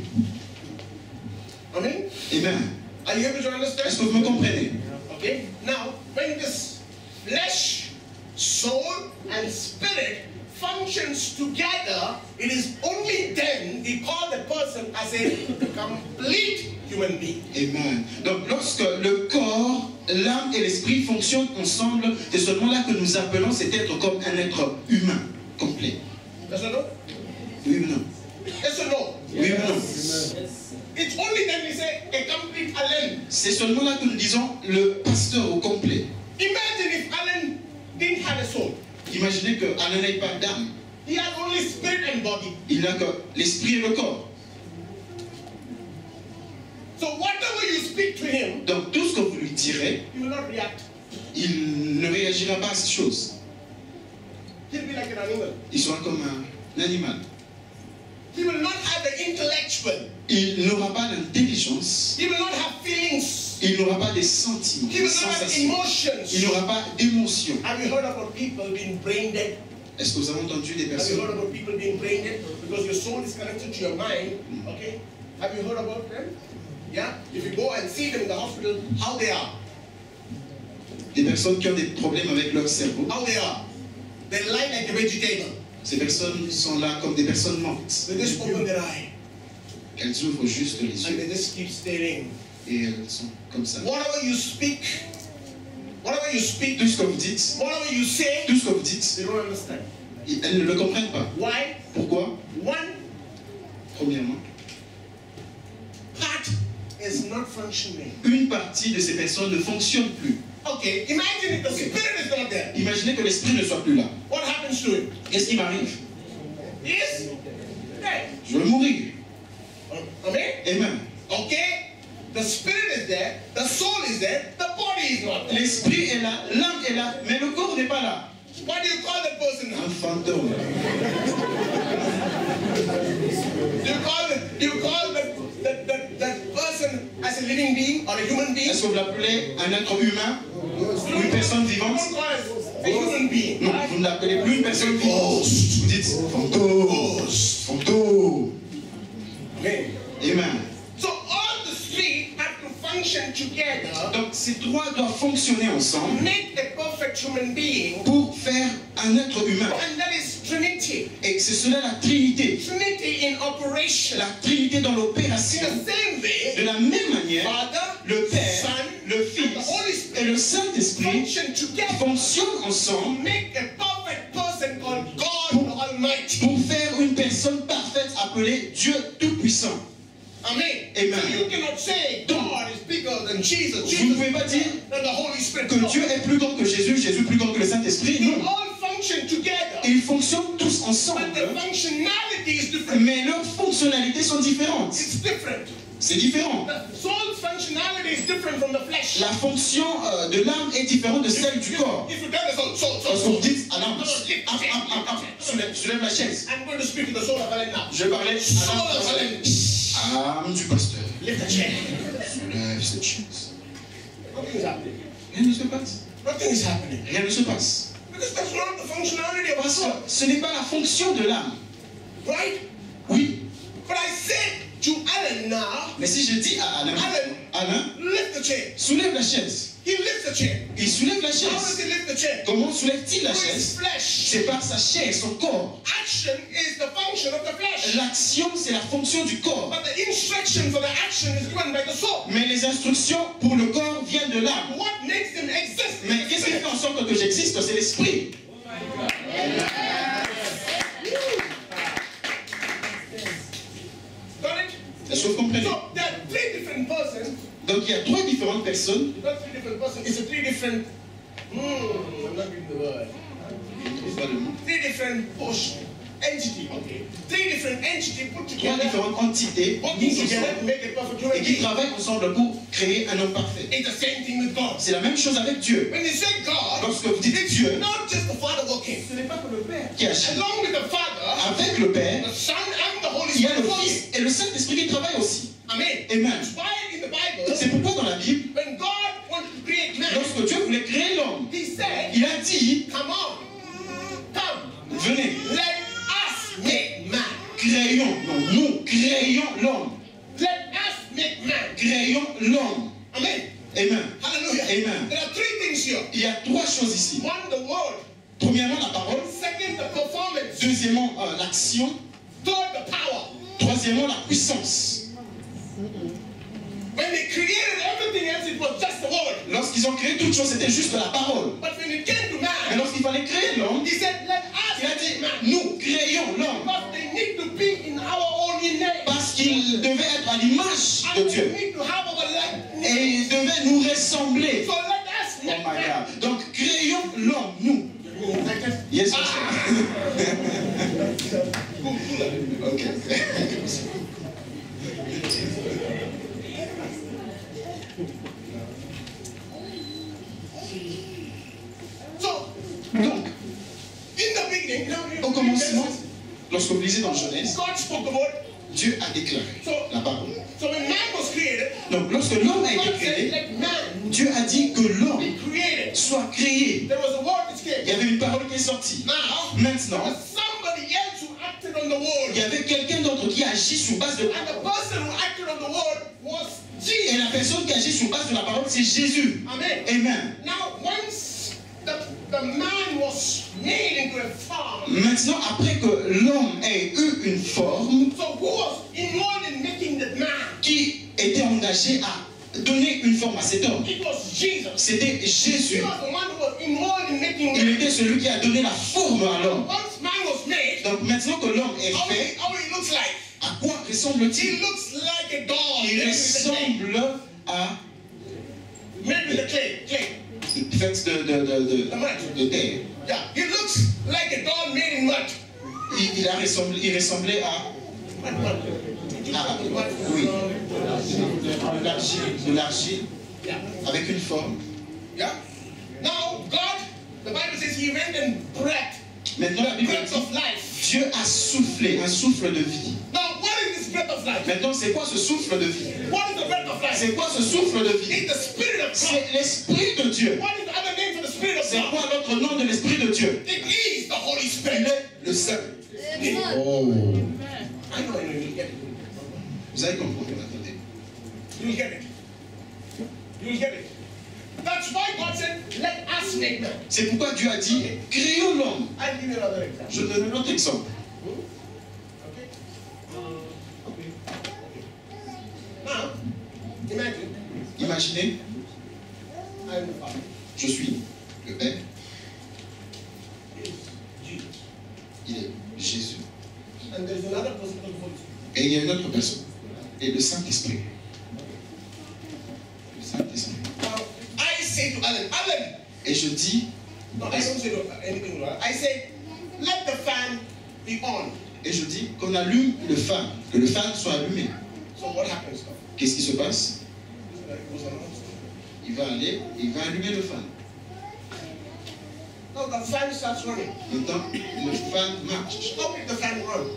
Amen? Amen. Are you able to Est-ce understand? que vous me comprenez? Okay. Now, when this flesh, soul, and spirit functions together, it is only then we call the person as a complete human being. Amen. Donc lorsque le corps, l'âme et l'esprit fonctionnent ensemble, c'est seulement là que nous appelons cet être comme un être humain complet. Yes or no? Oui ou non? Yes or no? Oui ou non? It's only then we say a complete Alan. C'est seulement là que nous disons le pasteur au complet. Imagine if Alan didn't have a soul. Imaginez que Alain n'ait pas d'âme. He has only spirit and body. Il n'a que l'esprit et le corps. So whatever you speak to him, Donc tout ce que vous lui direz, he will not react. il ne réagira pas à ces choses. He'll be like an animal. Il sera comme un animal. He will not have the intellectual. Il n'aura pas d'intelligence. He will not have feelings. Il n'aura pas des sentiments, He des will not have sensations. emotions. Il n'aura pas d'émotions. Have you heard about people being brain dead? Est-ce que vous avez entendu des Have you personnes? heard about people being brain dead? Because your soul is connected to your mind. Okay? Have you heard about them? Yeah? If you go and see them in the hospital, how they are. Des personnes qui ont des problèmes avec leur cerveau. How they are. They lie like a vegetable. Ces personnes sont là comme des personnes mortes. They just open their eye. Elles ouvrent juste les And yeux they just keep staring. et elles sont comme ça. Whatever you speak, Tout ce que vous dites, whatever you say, tout ce que vous dites, they don't understand. elles ne le comprennent pas. Why? Pourquoi? One Premièrement, part is not functioning. une partie de ces personnes ne fonctionne plus. Okay, imagine if the spirit is not there. Imaginez que l'esprit ne soit plus là. What happens to him? Qu'est-ce qui m'arrive? Yes? Dead. Je vais mourir. Amen? Amen. Okay? The spirit is there, the soul is there, the body is not there. L'esprit est là, l'âme est là, mais le corps n'est pas là. What do you call that person now? Un fantôme. Do you call that person as a living being or a human being? Est-ce que vous l'appelez un être humain ou une personne vivante? Don't call it a human being. Non, vous ne l'appelez plus une personne vivante. Vous dites fantôme. Fantôme. Amen. Amen. So all the three have to function together, Donc ces trois doivent fonctionner ensemble make a perfect human being, pour faire un être humain. and that is Trinity. Et c'est cela la Trinité. Trinity in operation. La Trinité dans In l'opération. the same way, De la même manière, Father, le Père, Son, le and the Fils Holy et Spirit le Saint-Esprit function together fonctionnent to ensemble make a perfect person called God Almighty. pour faire une personne parfaite appelée Dieu Tout-Puissant. Amen. Amen. So you cannot say God is bigger than Jesus. Vous ne Jesus pouvez pas dire than the Holy Spirit. que No. Dieu est plus grand que Jésus, Jésus plus grand que le Saint-Esprit. They Non. all function together, Ils fonctionnent tous ensemble, but the functionality is different. mais leurs fonctionnalités sont différentes. It's different. C'est différent. The soul's functionality is different from the flesh. La fonction de l'âme est différente de celle du corps. If you tell the soul, Lorsque vous dites à l'âme, No, lift the chair. soulève la chaise. I'm going to speak to the soul of Helen now. Je parlais Soul à of Helen, l'âme du pasteur. lift the chair. Soulève cette chaise. Nothing is happening. Rien ne se passe. Nothing is happening. Rien ne se passe. Because that's not the functionality of a Parce que soul. ce n'est pas la fonction de l'âme. Right? Oui. But I said to Alan now, Mais si je dis à Alain, Alain, lift the chair. soulève la chaise. He lifts the chair. Il soulève la How does chaise. he lift the chair? Comment soulève-t-il la Through his chaise? flesh. C'est par sa chair, son corps. Action is the function of the flesh. L'action, c'est la fonction du corps. But the instruction for the action is given by the soul. Mais les instructions pour le corps viennent de l'âme. What makes them exist? Mais qu'est-ce qui fait en sorte que j'existe? C'est l'esprit. Got it? Est-ce que vous comprenez? So there are three different persons. Donc il y a trois différentes personnes. Not three different persons. It's a three different. I'm not getting the word. Three different entity. Okay. Three different entities put Trois together, différentes entités working mises together ensemble to make a perfect human et qui being. travaillent ensemble pour créer un homme parfait. It's the same thing with God. C'est la même chose avec Dieu. When you say God, Lorsque vous dites it's Dieu, not just the Father working. ce n'est pas que le Père qui agit. Along with the Father, Avec le Père, the Son and the Holy il y a Spirit le working. Fils et le Saint-Esprit qui travaillent aussi. Amen. Amen. That's why in the Bible, C'est pourquoi dans la Bible, when God wanted to create man, lorsque Dieu voulait créer l'homme, He said, il a dit, come on, come, venez, let us make man. créons, non, nous créons l'homme. Let us make man. Créons l'homme. Amen. Amen. Hallelujah. Amen. There are three things here. Il y a trois choses ici. One, the word. Premièrement, la parole. Second, the performance. Deuxièmement, l'action. Third, the power. Troisièmement, la puissance. When they created everything else, it was just the word. Lorsqu'ils ont créé toute chose, c'était juste la parole. But when it came to Mais man, lorsqu'il fallait créer l'homme, He said, let us il a make dit, man. nous créons l'homme. Because they need to be in our own image. Parce qu'il devait être à l'image de And Dieu. we need to have our likeness. Et il devait nous ressembler. So let us Oh make my man. God. Donc, créons l'homme, nous. Yes, Ok. So, Donc, in the beginning, au commencement, lorsque vous lisez dans Genèse, God spoke the word. Dieu a déclaré la parole. So when man was created, Donc, lorsque l'homme a été God said, créé, let man Dieu a dit que l'homme be created. soit créé. There was a word which Il y came. avait une parole qui est sortie. Now, Maintenant, there was somebody else who acted on the il y word. avait quelqu'un d'autre qui agit sur base de And the person who acted on the word was Et Jesus. la personne qui agit sur base de la parole, c'est Jésus. Amen. Amen. Now, once the man was made into a form, Maintenant, après que l'homme ait eu une forme, so who was involved in making that man? qui était engagé à donner une forme à cet homme? It was Jesus. C'était He Jésus. was the one who was involved in making Il man. était celui qui a donné la forme à l'homme. Once man was made, Donc, Donc maintenant que l'homme est fait, how he looks like. à quoi ressemble-t-il? He looks like a doll. Il ressemble à Made with the clay. fait de terre. Yeah, he looks like a doll made in mud. Il ressemblait à oui, de l'argile Yeah. avec une forme. Yeah. Now God, the Bible says He went and breathed Maintenant la Bible breath dit of life. Dieu a soufflé un souffle de vie. Now what is this breath of life? Maintenant c'est quoi ce souffle de vie? What is the breath of life? C'est quoi ce souffle de vie? It's the Spirit of God. C'est l'Esprit de Dieu. What is the other name for the Spirit of C'est God? quoi l'autre nom de l'Esprit de Dieu? It is the Holy Il Spirit. est le Saint. Oh. I know, you'll get it. Vous allez comprendre, attendez. You'll get it. You'll get it. That's why God said, let us make man. C'est pourquoi Dieu a dit, créons l'homme. I'll give you another example. Je donne un autre exemple. Okay? Okay. Now, imagine, Imaginez, I'm the Father. je suis le Père, Is Jesus. il est Jésus. And there's another person called Holy Spirit. Et il y a une autre personne, et le Saint-Esprit. Le Saint-Esprit. Now, I say to Alan, Et je dis, no, I don't say anything to Alan. I say, let the fan be on. qu'on allume le fan, que le fan soit allumé. So what happens now? Qu'est-ce qui se passe? It goes on. Il va aller, il va allumer le fan. Now the fan starts running. Maintenant, le fan marche. How did the fan run?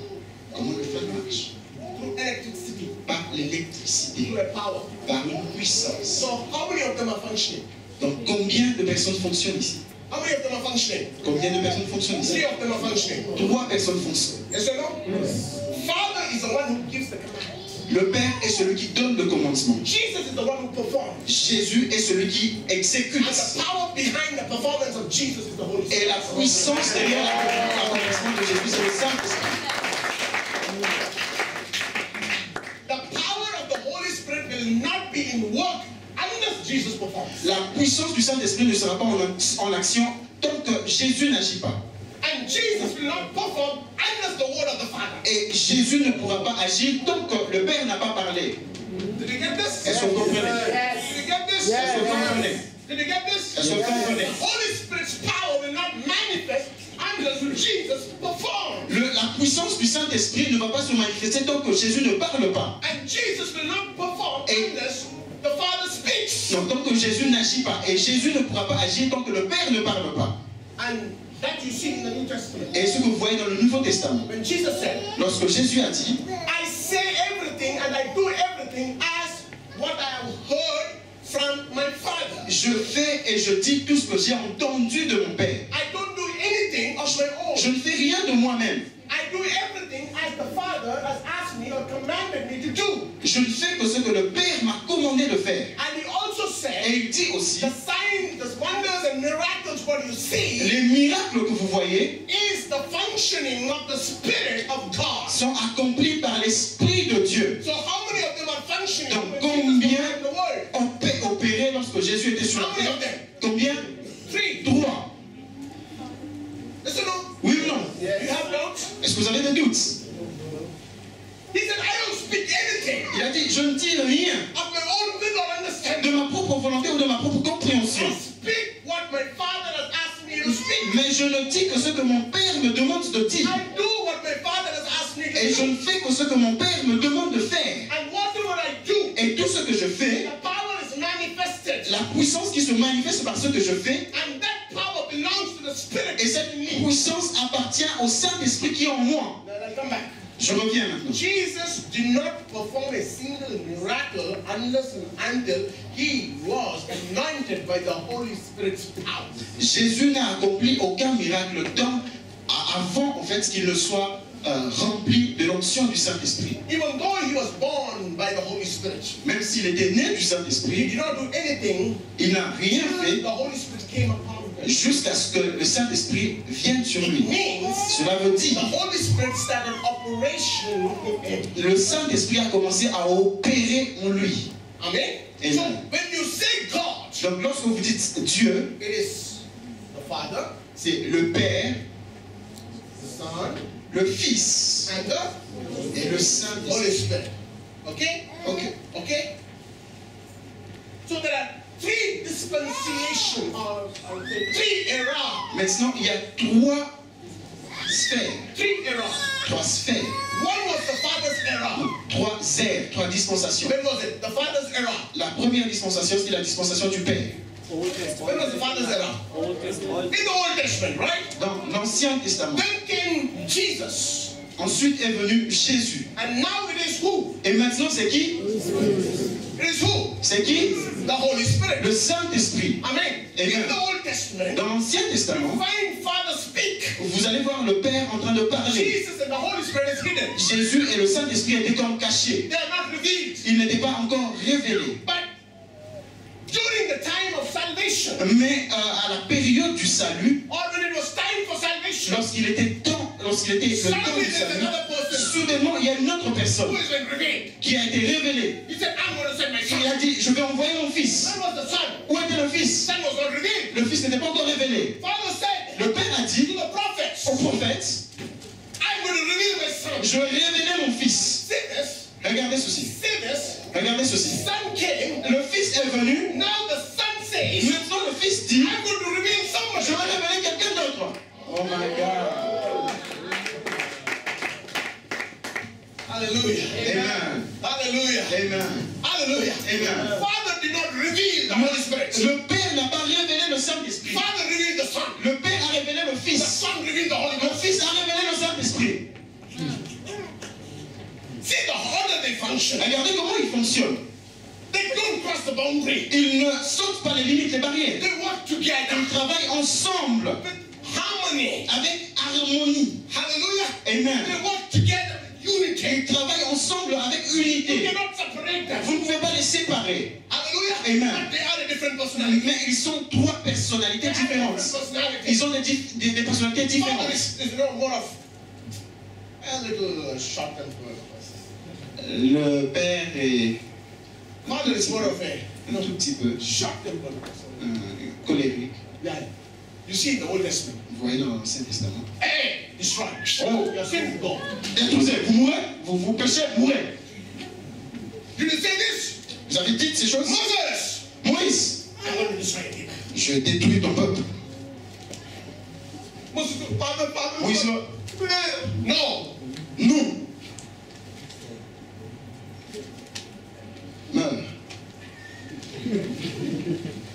Comment le fan marche? Through electricity, Par l'électricité, through a power. par une puissance. So how many of them are functioning? Donc combien de personnes fonctionnent ici? How many of them are functioning? Combien de personnes fonctionnent ici? 3 of them are functioning. 3 personnes fonctionnent. Yes or no? Yes. Father is the one who gives the command. Le Père est celui qui donne le commandement. Jesus is the one who performs. Jésus est celui qui exécute. And the power behind the performance of Jesus is the Holy Spirit. Et la puissance derrière l'accomplissement de Jésus, c'est le Saint-Esprit. The power of the Holy Spirit will not be in work unless Jesus performs. La puissance du Saint-Esprit ne sera pas en action tant que Jésus n'agit pas. And Jesus will not perform unless the word of the Father. Et Jésus ne pourra pas agir tant que le Père n'a pas parlé. Did you get this? Est-ce que vous comprenez? Did you get this? Est-ce que vous comprenez? Did you get this? Est-ce que vous comprenez? The Holy Spirit's power will not manifest unless Jesus performs. La puissance du Saint-Esprit ne va pas se manifester tant que Jésus ne parle pas. And Jesus will not perform Et- unless the Father speaks. Donc tant que Jésus n'agit pas. Et Jésus ne pourra pas agir tant que le Père ne parle pas. And that you see in the New Testament. Et ce que vous voyez dans le Nouveau Testament, When Jesus said, lorsque Jésus a dit, I say everything and I do everything as what I have heard from my Father. je fais et je dis tout ce que j'ai entendu de mon Père. I don't do anything of my own. Je ne fais rien de moi-même. I do everything as the Father has asked me or commanded me to do. Je ne fais que ce que le Père m'a commandé de faire. And he also Et said, il dit aussi, the signs, the wonders and miracles what you see les miracles que vous voyez is the functioning of the Spirit of God. sont accomplis par l'Esprit de Dieu. So how many of them are functioning Donc when combien Jesus performed the word? ont opéré lorsque Jésus était sur la How many of terre? them? Combien? 3. 3. Yes or no? Oui ou non? You have doubts? Est-ce que vous avez des doutes? He said, I don't speak anything Il a dit, je ne dis rien of my own will or de understanding. ma propre volonté ou de ma propre compréhension. I speak what my Father has asked me to speak. Mais je ne dis que ce que mon Père me demande de dire. I do what my Father has asked me Et je to do. ne fais que ce que mon Père me demande de faire. And whatever I do, Et tout ce que je fais, the power is manifested. la puissance qui se manifeste par ce que je fais, And that power belongs to the Spirit. et cette puissance appartient au Saint-Esprit qui est en moi. Then I come back. Je reviens maintenant. Jesus did not perform a single miracle unless and until he was anointed by the Holy Spirit's power. Jésus n'a accompli aucun miracle avant en fait qu'il ne soit rempli de l'onction du Saint-Esprit. Even though he was born by the Holy Spirit, Même s'il était né du he Saint-Esprit, did not do anything il n'a rien until fait the Holy Spirit came upon him. jusqu'à ce que le Saint-Esprit vienne sur It lui. means Cela veut the dire Holy Spirit started operation in him. le Saint-Esprit a commencé à opérer en lui. Amen. Amen. So when you say God, Donc lorsque vous dites Dieu, it is the Father, c'est le Père, the Son, le Fils and the et le Holy Saint-Esprit. Spirit. Okay? Ok. Okay? So there are three dispensations, or three eras. Maintenant, il y a trois sphères. Three eras. Trois sphères. One was the Father's era. Trois ères, trois dispensations. When was it? The Father's era. La première dispensation, c'est la dispensation du Père. When was the Father's era? In the Old Testament, right? Dans l'Ancien Testament. Then came Jesus. Ensuite est venu Jésus. And now it is who? Et maintenant, c'est qui? It is who? C'est qui? The Holy Spirit. Le Saint-Esprit. Amen. Amen. In the Old Testament, Dans l'Ancien you Testament, find Father speak. vous allez voir le Père en train de parler. Jesus and the Holy Spirit is hidden. Jésus et le Saint-Esprit étaient comme cachés. They are not revealed. Ils n'étaient pas encore révélés. But during the time of salvation, Mais à la période du salut, or when it was time for salvation, lorsqu'il était le temps du suddenly there's salut, another person soudainement, il y a une autre who personne has been revealed. qui a été révélée. He said, I'm going to send my son. Il a dit, je vais envoyer mon fils. When was the son? Où était le fils? Son was not revealed. Le fils n'était pas encore révélé. Father said Le Père a to dit the prophets, au prophète, I'm going to reveal my son. je vais révéler mon fils. See this? Regardez ceci. See this? Regardez ceci. Son came. Le fils est venu. Now the son says, Maintenant, le fils dit, I'm going to reveal je somebody. vais révéler quelqu'un d'autre. Oh my God. Hallelujah. Amen. Hallelujah. Amen. Hallelujah. Amen. Father did not reveal the Holy Spirit. Le Père n'a pas révélé le Saint-Esprit. Father revealed the Son. Le Père a révélé le The Fils. Son revealed the Holy Le Ghost. Fils a révélé le Saint-Esprit. See the order they function. Regardez comment il fonctionne. They don't cross the boundary. Ils ne sautent pas les limites, les barrières. They work together Ils travaillent ensemble with harmony. avec harmonie. Hallelujah. Amen. They work together with unity. Ils travaillent ensemble avec You unité. cannot separate them. Vous ne pouvez pas les séparer. Hallelujah. Amen. But they are a different personality. Mais ils sont trois personnalités différentes. Ils ont des personnalités Father différentes. is more of a little short tempered. Le Père est Father is more of a un tout petit peu short tempered person. colérique. Yeah. You see in the Old Testament. Vous voyez dans l'Ancien Testament. Hey, destroy. Oh. You are sin God. Détruisez, vous mourrez, vous péchez, mourrez. Did you say this? Vous avez dit ces choses? Moses, Moïse, I'm going to destroy him. je détruis ton peuple. Moses, Father, Moïse, no. nous. Meurs.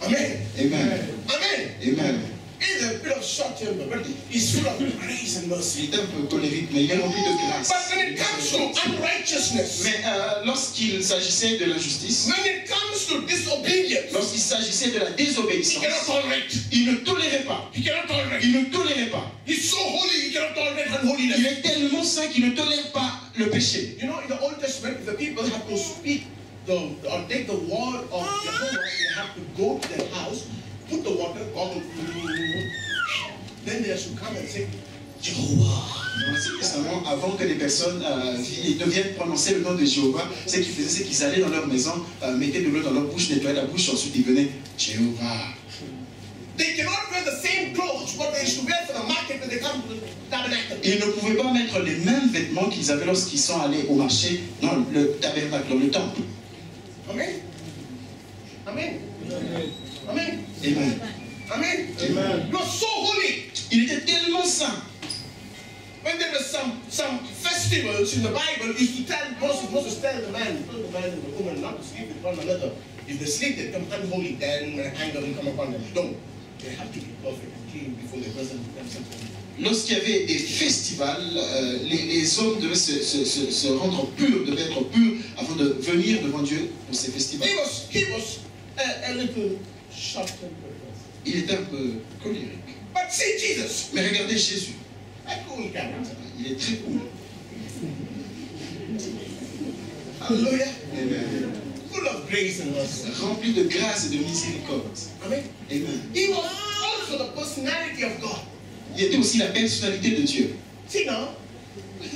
Amen. Amen. Amen. Amen. He's a bit of short temper, but he's full of grace and mercy. Il est un peu colérique, mais il est rempli de grâce. But when it comes to unrighteousness, Mais lorsqu'il s'agissait de la justice, when it comes to disobedience, lorsqu'il s'agissait de la he désobéissance, cannot tolerate. il ne tolérait pas. He cannot tolerate. Il ne tolérait pas. He's so holy, he cannot tolerate Il unholiness. est tellement saint qu'il ne tolère pas le péché. You know, in the Old Testament, the people have to speak or take the word of Jehovah. They have to go to their house, put the water, gobble, then they should come and say, Jehovah. Dans l'Ancien Testament, avant que les personnes deviennent prononcer le nom de Jéhovah, ce qu'ils faisaient, c'est qu'ils allaient dans leur maison, mettaient de l'eau dans leur bouche, nettoyaient la bouche, ensuite ils venaient, Jéhovah. They cannot wear the same clothes what they should wear for the market when they come to the tabernacle. Ils ne pouvaient pas mettre les mêmes vêtements qu'ils avaient lorsqu'ils sont allés au marché, dans le tabernacle, dans le temple. Amen. Amen. Amen. Amen. Amen. Amen. You are so holy. Il était tellement saint. When there was some festivals in the Bible, used to tell Moses tell the man and the woman not to sleep with one another. If they sleep, they become unholy. Then anger will come upon them. No, they have to be perfect and clean before they present themselves holy. Lorsqu'il y avait des festivals, les hommes devaient se rendre purs, devaient être purs avant de venir devant Dieu pour ces festivals. He was a little short-tempered. Il était un peu colérique. But see Jesus, Mais regardez Jésus, a cool character. il est très cool. Hallelujah. Amen. Full of grace and mercy. Rempli de grâce et de miséricorde. Amen. Amen. He was also the personality of God. Il était aussi la personnalité de Dieu. See now,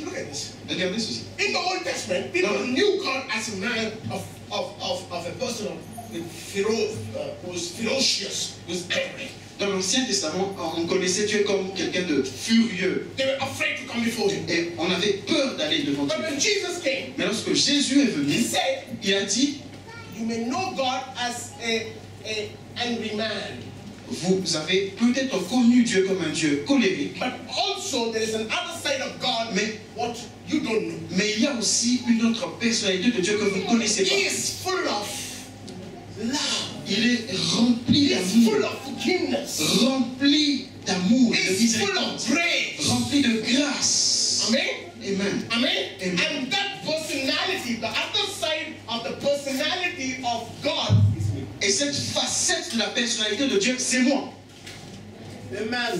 look at this. Regardez ceci. In the Old Testament, people knew God as a man of a person who was ferocious, who was angry. Dans l'Ancien Testament, on connaissait Dieu comme quelqu'un de furieux. They were afraid to come before him. Et on avait peur d'aller devant But Dieu. when Jesus came, Mais lorsque Jésus est he venu, said, il a dit, you may know God as a angry man, vous avez peut-être connu Dieu comme un Dieu colérique, but also there is an other side of God, Mais- what you don't know. mais il y a aussi une autre personnalité de Dieu que vous ne connaissez He pas. is full of love. Il est rempli He is full d'amour, of forgiveness. rempli d'amour et de He is full miséricorde, of grace. rempli de grâce. Amen. Amen. Amen. Amen. And that personality, the other side of the personality of God is me. Et cette facette de la personnalité de Dieu, c'est moi. Amen.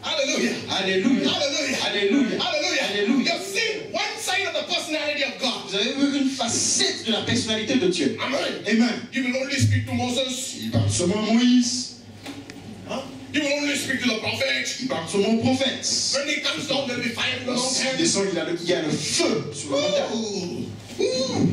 Hallelujah. Alléluia. Hallelujah. Alléluia. Hallelujah. Alléluia. You've seen one side of the personality of God. Vous avez vu une facette de la personnalité de Dieu. Amen. Amen. He will only speak to Moses. Il parle seulement à Moïse. Huh? He will only speak to the prophet. Il parle seulement au prophète. When he comes down, there will be fire in the Lorsqu'il mountain. descend, il y a le feu sur la montagne. Ooh.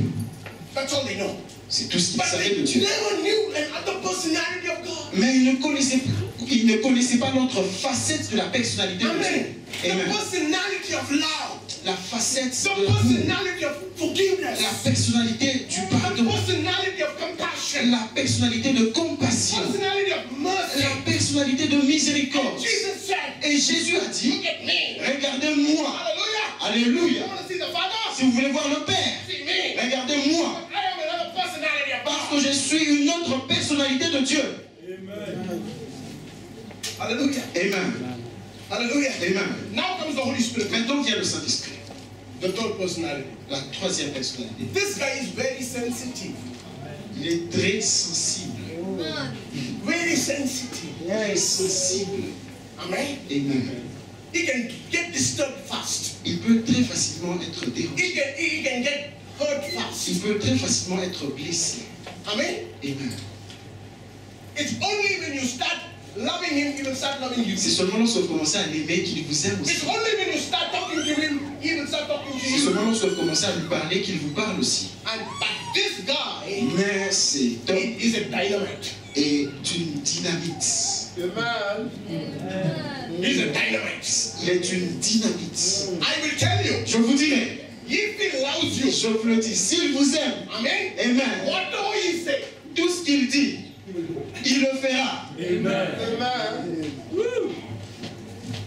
That's all they know. C'est tout ce qu'il But savait they de Dieu. never knew another personality of God. Mais il ne connaissait pas l'autre facette de la personnalité de Dieu. Amen. The Amen. personality of love. La facette The de l'amour. personality of forgiveness. La personnalité du The pardon. personality of compassion. La personnalité de compassion. Personality of mercy. La personnalité de miséricorde. Jesus said, Et Jésus a dit, look at me. regardez-moi. Hallelujah. Alléluia. You want to see the Father? Si vous voulez voir le Père, See me. regardez-moi. I am another personality of Parce God. que je suis une autre personnalité de Dieu. Hallelujah. Amen. Hallelujah. Amen. Now comes the Holy Spirit. Maintenant vient le Saint-Esprit. The third personality. La troisième personnalité. This guy is very sensitive. Il est très sensible. Very sensitive. Très sensible. Amen. Amen. He can get disturbed fast. Il peut très facilement être dérangé. He can get hurt fast. Il peut très facilement être blessé. Amen. Amen. It's only when you start loving him, he will start loving you. C'est seulement lorsque vous commencez à l'aimer qu'il vous aime aussi. It's only when you start talking to him, he will start talking to C'est you. seulement lorsque vous commencez à lui parler qu'il vous parle aussi. But this guy Mais cet homme is a dynamite. est une dynamite. Amen. He's a dynamite. Il est une dynamite. I will tell you, Je vous dirai, if he loves you, je vous le dis, s'il vous aime, amen, amen, whatever he say, tout ce qu'il dit, il le fera. Amen.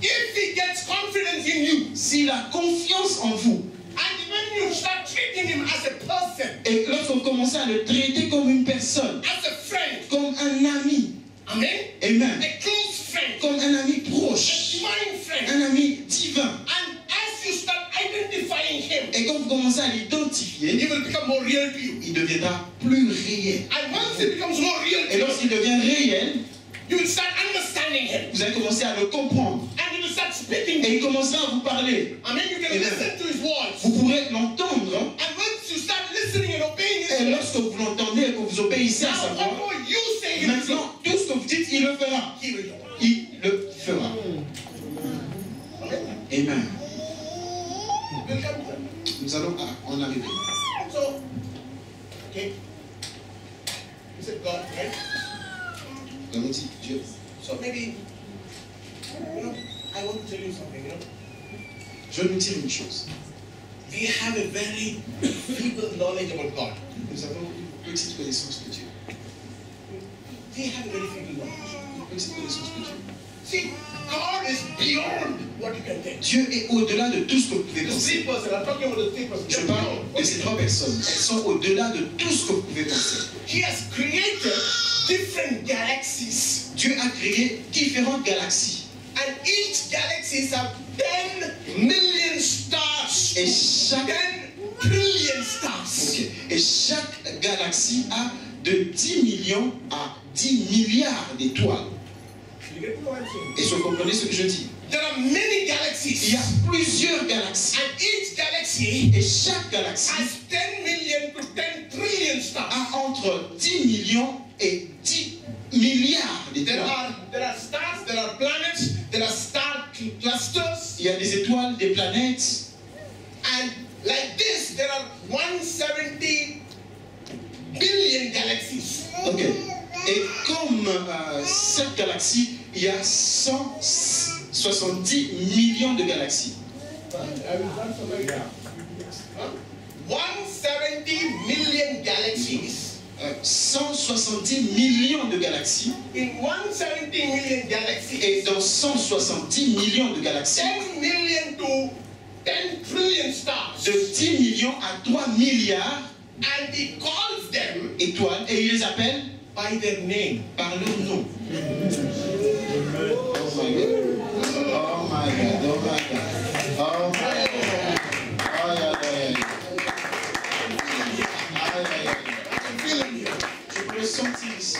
if he gets confidence in you, S'il a confiance en vous, and when you start treating him as a person, et lorsque vous commencez à le traiter comme une personne, as a friend, comme un ami, amen, amen, a close friend, comme un ami a proche, divine friend, un ami divin, and as you start identifying him, et quand vous commencez à l'identifier, he will become more real to you. il deviendra plus réel. And once he becomes more real to Et you, lorsqu'il devient réel, you will start understanding him, vous allez commencer à le comprendre. and he will start speaking to Et il you. commencera à vous parler. Amen. You can Amen. listen to his words, Vous pourrez l'entendre. and once you start listening and obeying his Et words, lorsque vous l'entendez et que vous obéissez à sa now voix, whatever you say, he will do. maintenant, tout ce que vous dites, il le fera. He will do. Il le fera. Amen. We'll come to that. Nous allons en arriver. So, okay. You said God, right? Nous allons dire Dieu. So maybe, I want to tell you something, Je vais vous dire une chose. We have a very feeble knowledge about God. Nous avons une petite connaissance de Dieu. We have a very feeble knowledge. Une petite connaissance de Dieu. See, God is beyond what you can think. Dieu est au-delà de tout ce que vous pouvez The penser. three person, I'm talking about the three person. Je parle de ces trois personnes. Elles sont au-delà de tout ce que vous pouvez penser. He has created different galaxies. Dieu a créé différentes galaxies. And each galaxy has 10 million stars. Et chaque, 10 trillion stars. ok. Et chaque galaxie a de 10 millions à 10 milliards d'étoiles. You get what I'm saying? Et vous comprenez ce que je dis? There are many Il galaxies. y a plusieurs galaxies. And each galaxy Et chaque galaxie has 10 million to 10 trillion stars. a entre 10 millions et 10 milliards There d'étoiles. are stars, there are planets, there are star clusters, Il y a des étoiles, des planètes. and like this, there are 170 billion galaxies. Ok. Et comme cette galaxie, il y a 170 70 millions de galaxies. 170 million galaxies. 170 millions de galaxies. In 170 million galaxies. Et dans 170 millions de galaxies. 10 million to 10 trillion stars. De 10 millions à 3 milliards. And he calls them étoiles. Et il les appelle by their name. Par leur nom. Oh my God. Oh my God. Oh my God. Oh my God. Je peux le sentir ici.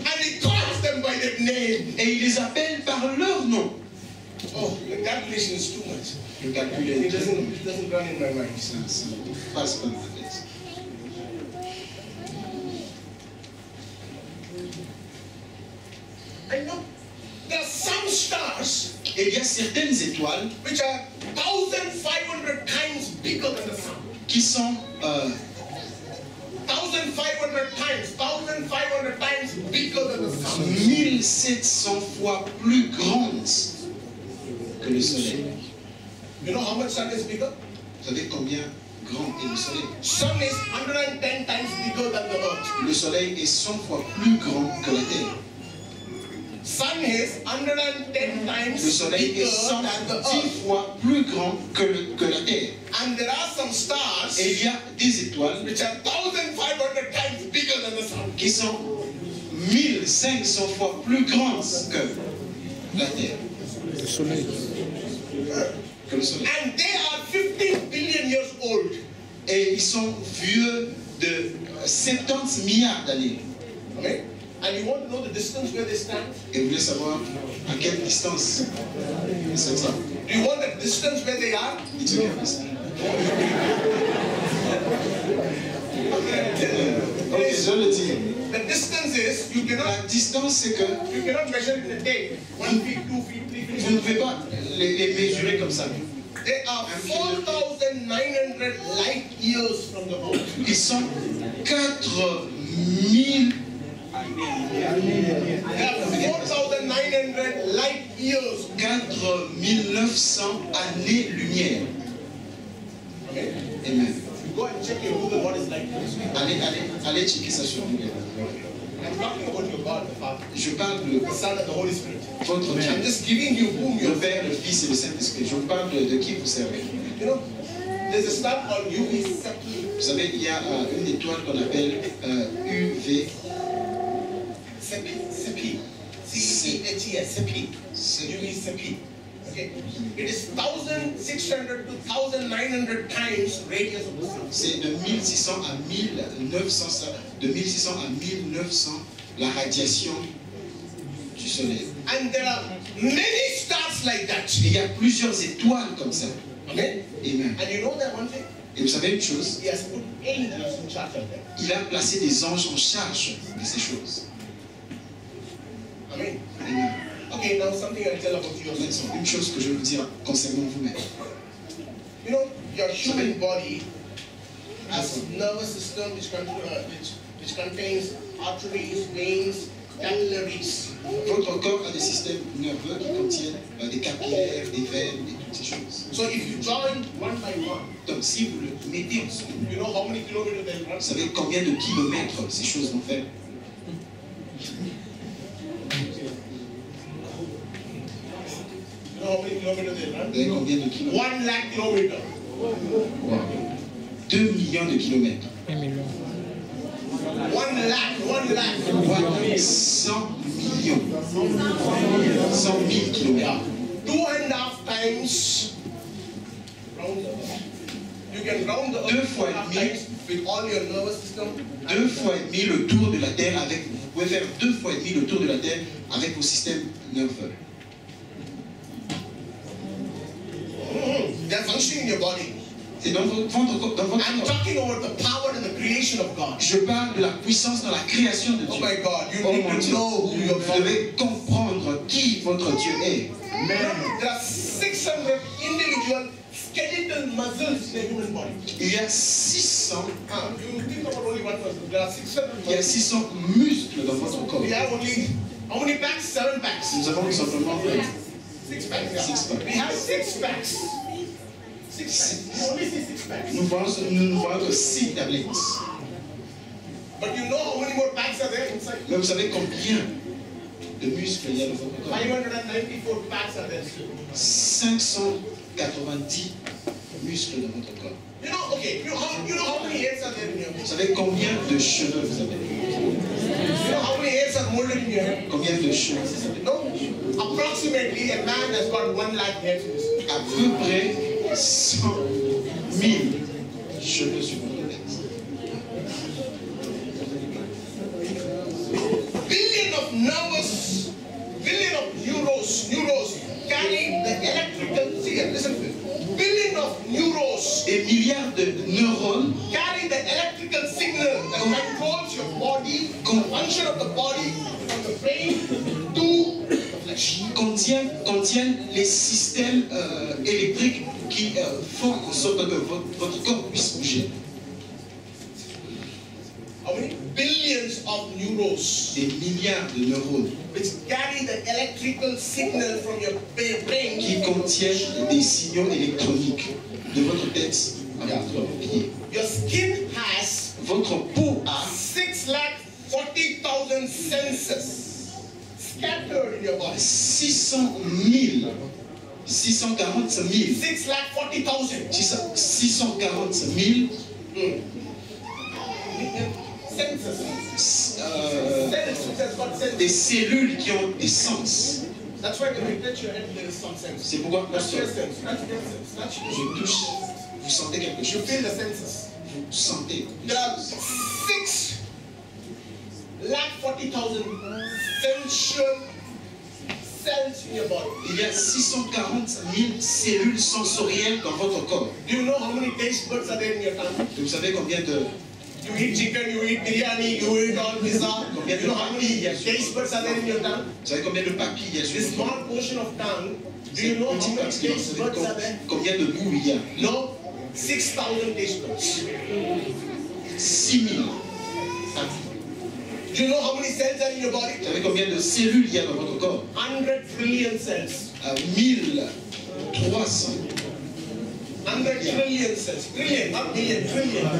And he calls them by their name. Et il les appelle par leur nom. Oh, the calculation is too much. Le calcul it doesn't run in my mind. Ça ne passe pas dans ma tête. I know there are some stars. Et il y a certaines étoiles which are 1,500 times bigger than the sun. Qui sont 1,500 times bigger than the sun. 1700 fois plus grandes que le soleil. You know how much sun is bigger? Vous savez combien grand est le soleil? Sun is 110 times bigger than the earth. Le soleil est 100 fois plus grand que la terre. Sun is 110 times le soleil est 110 fois plus grand que la terre. And there are some stars. Et il y a des étoiles which are 1,500 times bigger than the sun. Qui sont 1500 fois plus grandes que la terre. Le soleil. Que le soleil. And they are 15 billion years old. Et ils sont vieux de 70 milliards d'années. Okay? And you want to know the distance where they stand? Et vous voulez savoir à quelle distance c'est ça? Do you want the distance where they are? It's okay. Okay, je le dis. The distance is you cannot. La distance c'est que you cannot measure it in a day. 1 feet, 2 feet, 3 feet. Vous ne pouvez pas les mesurer comme ça. They are 4,900 light years from the earth. Ils sont 4000 4,900 light years. 4900 années-lumière. Okay. Amen. Go and check your Google what is light years. Allez checker ça sur Google. I'm talking about your God, the Father. Je parle de the Son and the Holy Spirit. Votre Dieu. I'm just giving you whom you le Père, le Fils et le Saint-Esprit. Je vous parle de qui vous servez. You know, there's a star called UV Cepi. Vous savez, il y a une étoile qu'on appelle UV Cepi. C-E-P-H-E-S. Cepi. UV Cepi. Okay. It is 1,600 to 1,900 times radius of the sun. C'est de 1600 à 1900, de 1600 à 1900 la radiation du soleil. And there are many stars like that. Il y a plusieurs étoiles comme ça. Amen. Amen. And you know that one thing? Et vous savez une chose? He has put angels in charge of them. Il a placé des anges en charge de ces choses. Amen. Amen. Okay, now something I'll tell about you. Maintenant, une chose que je vais vous dire concernant vous-même. You know, your human body has a nervous system which contains arteries, veins, capillaries. Votre corps a des systèmes nerveux qui contiennent des capillaires, des veines et toutes ces choses. So if you join one by one, donc si vous le mettez ensemble, you know how many kilometers they'll run? Vous savez combien de kilomètres ces choses vont faire? You know how many kilometers they'll run? Vous savez combien de kilomètres? 1 lakh kilometers. Wow. 2 millions de kilomètres. 1 million. 1 lakh. 100 millions. 100 000 kilomètres. 2.5 times round the earth. You can round the earth 2 fois et 2.5 demi. times with all your nervous system. 2 fois et demi le tour de la Terre avec. Vous pouvez faire 2 fois et demi le tour de la Terre avec vos systèmes nerveux. They're functioning in your body. C'est dans votre I'm corps. talking about the power and the creation of God. Je parle de la puissance dans la création de Dieu. Oh my God, you Oh need mon to Dieu. know who your Vous God is. devez comprendre qui votre Dieu est. There are 600 individual skeletal muscles in the human body. Il y a 600. You think about only one There are 600 Il y a 600 muscles dans votre corps. We have only, how many packs? 7 packs. Nous avons simplement 6 packs. Yeah. 6 packs. We have 6 packs. 6 packs. You only see 6 packs. Nous ne voyons que 6 tablettes. But you know how many more packs are there inside? Mais vous savez combien de muscles il y a dans votre corps? 594 packs are there. 590 muscles dans votre corps. You know, okay, you know how many hairs are there in your head? Vous savez combien de cheveux vous avez? You know how many hairs are molded in your head? Combien de cheveux vous avez? No? Approximately, a man has got 1 lakh hairs in his head. À peu près 100 000 cheveux sur votre tête. Billion of neuros carrying the electrical, see, listen to it. Billion of neuros Des milliards de neurones carrying the electrical signal that controls your body, the function of the body, from the brain to the flesh. contiennent les systèmes électriques qui font en sorte que votre corps puisse bouger. How many? Billions of neuros Des milliards de neurones which carry the electrical signal from your brain. qui contiennent des signaux électroniques de votre tête à votre pied. Your skin has Votre peau a 640,000 senses scattered in your body. 600 000, 640 000, 640,000 640 000 senses. Senses has got senses. des cellules qui ont des sens. That's why when you touch your head, there is some sense. C'est pourquoi That's your lorsque sense. That's your sense. That's your je touche, vous sentez quelque You chose. feel the senses. Vous sentez quelque There are chose. 640,000 sensual cells in your body. Il y a 640 000 cellules sensorielles dans votre corps. Do you know how many taste buds are there in your tongue? Et vous savez combien de You eat chicken, you eat biryani, you eat all pizza. You know how many taste buds are there in your tongue? Vous savez combien de papilles il y a sur This votre corps? small portion of tongue. Do C'est you une know how petite many partie. Vous taste savez buds are there? combien de goût il y a? No, 6,000 taste buds. 6 000 papilles. Do you know how many cells are in your body? Vous savez combien de cellules il y a dans votre corps? 100 trillion cells. 1300 100 trillion cells. Trillion, not billion, trillion.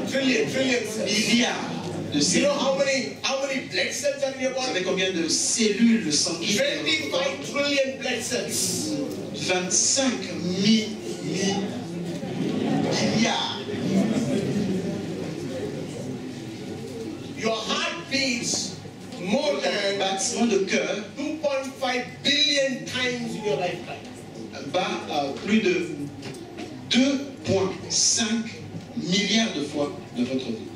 Trillion cells. milliards de You know cellules. how many blood cells are in your Vous body? savez combien de cellules sanguines il y a dans votre corps? 25 trillion blood cells. 25 milliards. Your heart beats more than Battement de cœur 2.5 billion times in your lifetime. bat plus de 2,5 milliards de fois dans votre vie.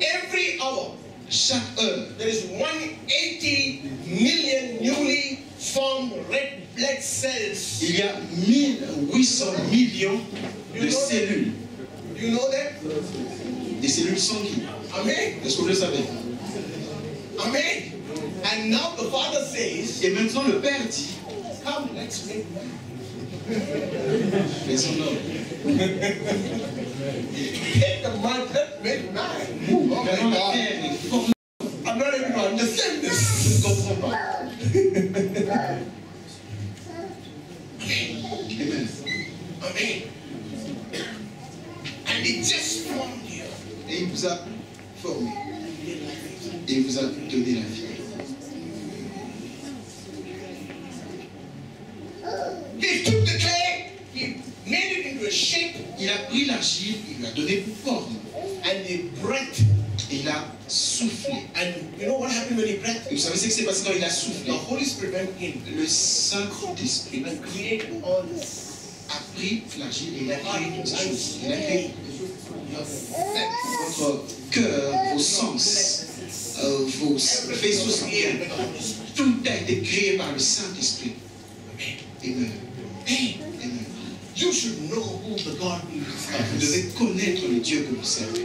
Every hour, Chaque heure, there is 180 million newly formed red blood cells. il y a 1800 millions de cellules, You know that? des cellules sanguines. Amen. Est-ce que vous le savez? Amen. And now the Father says, Et maintenant le Père dit, come, let's make man. fais son homme. Take the man, let's make man. Oh my Maintenant la God. terre est formée. I'm not able to understand Je this. ne comprends pas. Amen. Amen. And it just formed you. Et il vous a formé. Et il vous a donné la vie. He took the clay, he made it into a shape, Il a pris l'argile, il lui a donné forme. and he breathed. Et il a soufflé. And you know what happened when he breathed? Et vous savez ce qui s'est passé quand il a The soufflé? Holy Spirit went in Le Saint-Esprit and created all this. a pris l'argile et il a créé toutes ces choses. Il a créé Your sense. votre cœur, vos sens, vos vaisseaux sanguins. Tout a été créé par le Saint-Esprit. Amen. Amen. You should know who the God is. Vous devez connaître le Dieu que vous servez.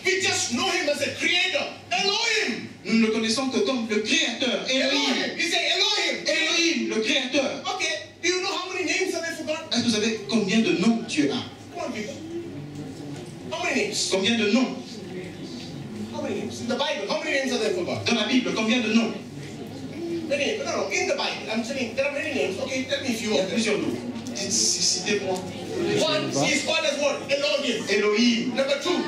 We just know him as a creator. Elohim. Nous ne le connaissons que comme le Créateur, Elohim. Elohim. He said Elohim. Elohim, le Créateur. Okay. Do you know how many names are there for God? Est-ce que vous savez combien de noms Dieu a? Come on, people. How many names? Combien de noms? How many names? In the Bible, how many names are there for God? Dans la Bible, combien de noms? Many, no, in the Bible, I'm saying there are many names. Okay, tell me a few Il y a of them. plusieurs noms. Citez-moi. One is called as what? Elohim. Elohim. Number two.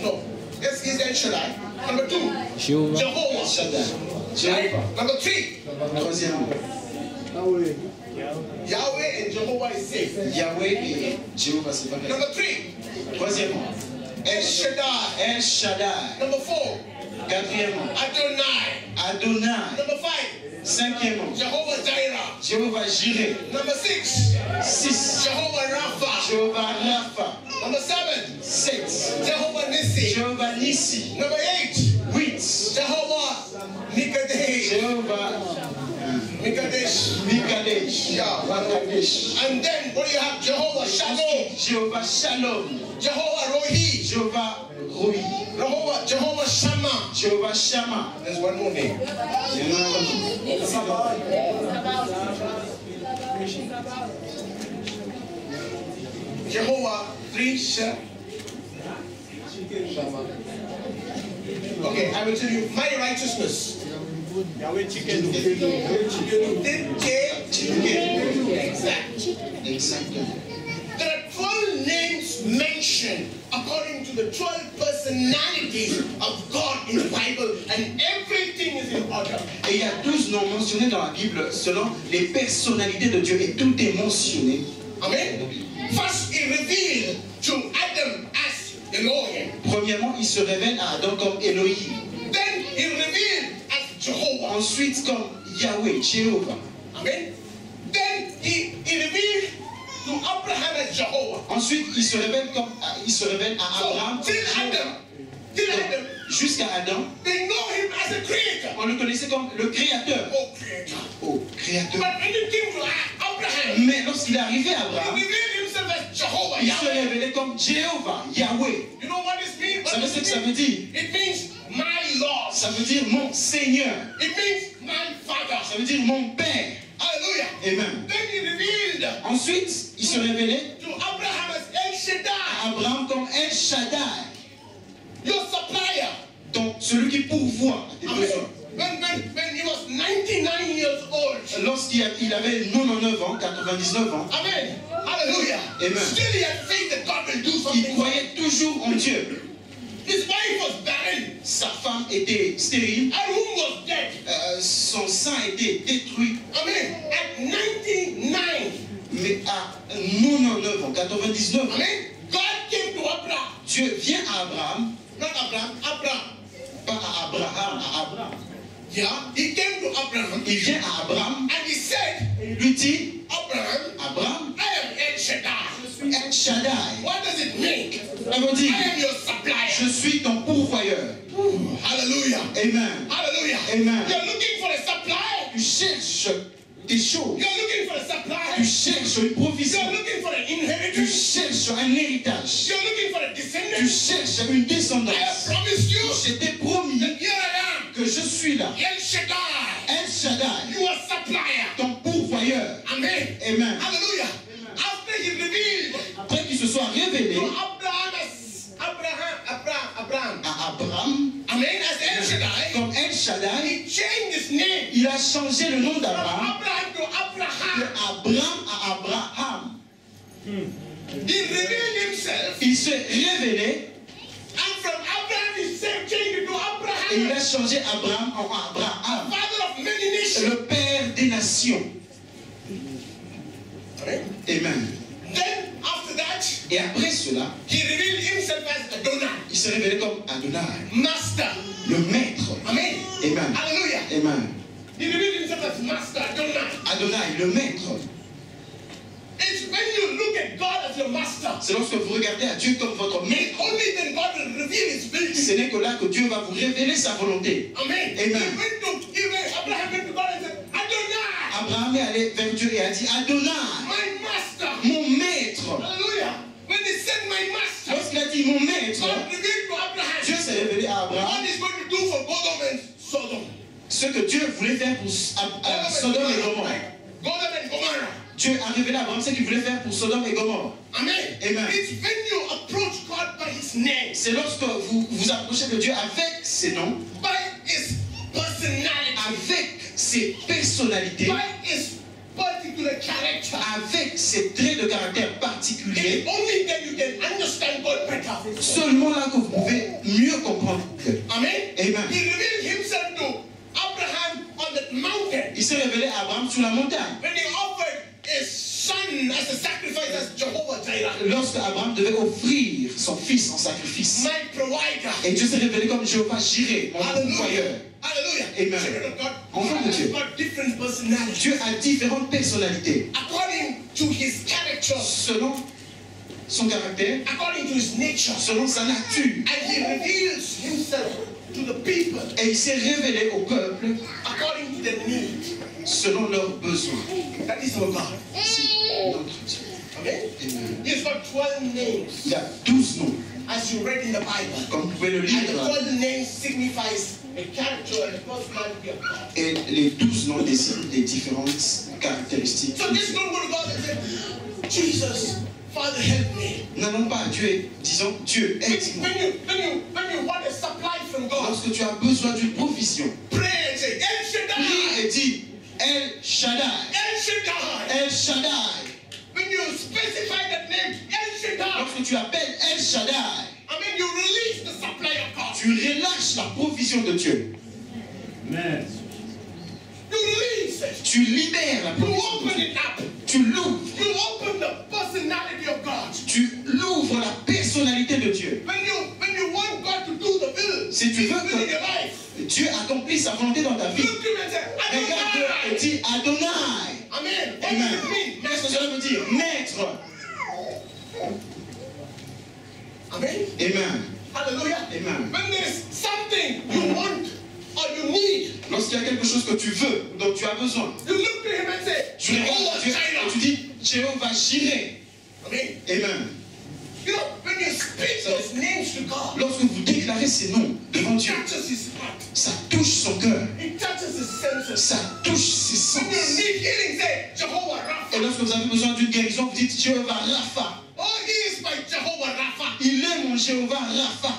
No. Yes, is El Shaddai. Number two. Jehovah. Shaddai. Right? Jehovah. Number three. Troisième mot. Yahweh and Jehovah is safe. Yahweh et Jehovah, c'est pareil. Number three. Troisième mot. El Shaddai. El Shaddai. Number four. Quatrième mot. Adonai. Adonai. Number five. Cinquième mot. Jehovah Jireh. Jehovah Jireh. Number six. 6. Jehovah Rapha. Jehovah Rapha. Number seven. 7. Jehovah Nissi. Jehovah Nissi. Number 8. 8. Jehovah Nikadesh. Jehovah Nikadesh. Mikadesh. Yeah. Makadesh. And then what do you have? Jehovah Shalom. Jehovah Shalom. Jehovah Rohi. Jehovah Roi. Jehovah Shammah. Jehovah Shammah. There's one more name. Il y en a un Jehovah Okay, I will tell you my righteousness. Yahweh chicken. Exactement. There are 12 names mentioned according to the 12 personalities of God in the Bible, and everything is in order. Et il y a 12 noms mentionnés dans la Bible selon les personnalités de Dieu, et tout est mentionné. Amen. First, he revealed to Adam as Elohim. Premièrement, il se révèle à Adam comme Elohim. Then he revealed as Jehovah. Ensuite, comme Yahweh, Jéhovah. Amen. Then he revealed to Abraham as Jehovah. Ensuite, il se révèle à Abraham. So, till Adam, jusqu'à Adam, they know him as a creator. on le connaissait comme le créateur. Oh, creator. Oh, créateur. But when it came to Abraham, Mais lorsqu'il est arrivé à he Abraham, revealed himself as Jehovah, il se Yahweh. révélait comme Jéhovah, Yahweh. You know what this means? Vous savez ce que ça veut dire? It means my Lord. Ça veut dire mon Seigneur. It means my Father. Ça veut dire mon Père. Hallelujah. Amen. Then he revealed Ensuite, il se révélait to Abraham as El Shaddai, à Abraham comme El Shaddai, your supplier. donc celui qui pourvoit à tes Amen. besoins. When he was 99 years old. Lorsqu'il avait 99 ans, 99 ans, Amen. Hallelujah. Amen. Still he had faith that God will do il something. croyait toujours en Dieu. His wife was barren. Sa femme était stérile, Her womb was dead. son sein était détruit. Amen. At 99. Mais à 99 ans, 99 ans, Amen. God came to Abraham. Dieu vient à Abraham, Not Abraham. Abraham. pas à Abraham, à Abraham. Yeah. He came to Abraham. Il vient à Abraham And he said, et il lui dit, Abraham, Abraham, I am El Shaddai. El Shaddai. What does it mean? Ça veut dire, I am your supplier. je suis ton pourvoyeur. Hallelujah. Amen. Hallelujah. Amen. You're looking for a supplier. Tu cherches des choses. You're looking for a Tu supplier. cherches une provision. You're looking for an Tu inheritance. cherches un héritage. You're looking for a Tu descendant. cherches une I have descendance. promised you Je t'ai promis that here I am. que je suis là. El Shaddai. El Shaddai, You are supplier. ton pourvoyeur. Amen. Amen. Hallelujah. After he revealed Après qu'il se soit révélé to Abraham as Abraham. à Abraham Amen. As El Shaddai. comme El Shaddai, He changed his name il a changé le nom from d'Abraham Abraham to de Abraham. Abraham à Abraham. He revealed himself, Il s'est révélé and from Abraham he changed it to et il Abraham, a changé Abraham en Abraham, father of many nations. le père des nations. Amen. Amen. Then after that, Et après cela, he revealed himself as Adonai, il s'est révélé comme Adonai, master. le maître. Amen. Amen. Hallelujah. Amen. He revealed himself as master, Adonai. Adonai, le maître. It's when you look at God as your master, C'est lorsque vous regardez à Dieu comme votre maître. and only then God will reveal his will to Ce you. n'est que là que Dieu va vous révéler sa volonté. Amen. Amen. Abraham went to God and said, Adonai, Abraham est allé vers Dieu et a dit, Adonai, my master. mon maître. Hallelujah. When he said my master, Lorsqu'il a dit mon maître, God revealed to Abraham Dieu s'est révélé à what Abraham he's going to do for Sodom and Sodom. ce que Dieu voulait faire pour Sodome et Gomorrhe. Sodom and Gomorrah. Dieu Dieu a révélé à Abraham ce qu'il voulait faire pour Sodome et Gomorrhe. Amen. Amen. It's when you approach God by His name, C'est lorsque vous vous approchez de Dieu avec ses noms, by His personality, avec ses personnalités, by His particular character. avec ses traits de caractère It's particuliers. only then you can understand God better. Seulement là que vous pouvez mieux comprendre Dieu. Amen. Amen. He revealed Himself to Abraham on that mountain Il s'est révélé à Abraham sur la montagne. when He offered His son as a sacrifice as Jehovah Jireh, Lorsque Abraham devait offrir son fils en sacrifice. my provider. Et Dieu s'est révélé comme Jéhovah Jireh, mon pourvoyeur. Hallelujah. Amen. Children of God, Enfants de God Dieu. has got different personalities Dieu a différentes personnalités. according to His character, Selon son caractère, according to His nature, selon sa nature. and He reveals Himself to the people Et il s'est révélé au peuple according to their need. selon leurs besoins. That is our God. C'est notre Dieu. Amen. Amen. He's got 12 names, Il y a 12 noms, as you read in the Bible. comme vous pouvez le And the lire. 12 names signifies a character and a personality of God. Et les 12 noms désignent les différentes caractéristiques. So just don't go to God and say, Jesus, Father, help me. N'allons pas à Dieu et disons, Dieu, aide-moi. When you want a supply from God, Lorsque tu as besoin d'une provision, pray and say, El Shaddai, prie et dis, El Shaddai, El Shaddai. El Shaddai. When you specify that name, El Shaddai, Lorsque tu appelles El Shaddai, I mean, you release the supply of God. tu relâches la provision de Dieu. Amen. You release it. Tu libères la You provision de open Dieu. it up. Tu l'ouvres. You open the personality of God. Tu l'ouvres la personnalité de Dieu. When you want God to do the will, Si tu His veux will in your que life, Dieu accomplit sa volonté dans ta vie, look to him and say, regarde Dieu et Adonai. dis Adonai. Amen. What Amen. does it mean? Qu'est-ce que cela veut dire? Maître. Amen. Amen. Hallelujah. Amen. When there's something you want or you need, Lorsqu'il y a quelque chose que tu veux, dont tu as besoin, you look to him and say, tu regardes Jehovah Dieu et tu Jireh. dis Jéhovah Jireh. Amen. Amen. You know, when you speak those names to God, Lorsque vous déclarez ces noms devant it Dieu, touches his heart. ça touche son cœur, It touches his senses. ça touche ses When you sens. need healing, say Jehovah Et Rapha. lorsque vous avez besoin d'une guérison, vous dites Jéhovah Rapha. Oh, he is my Jehovah Rapha. Il est mon Jéhovah Rapha.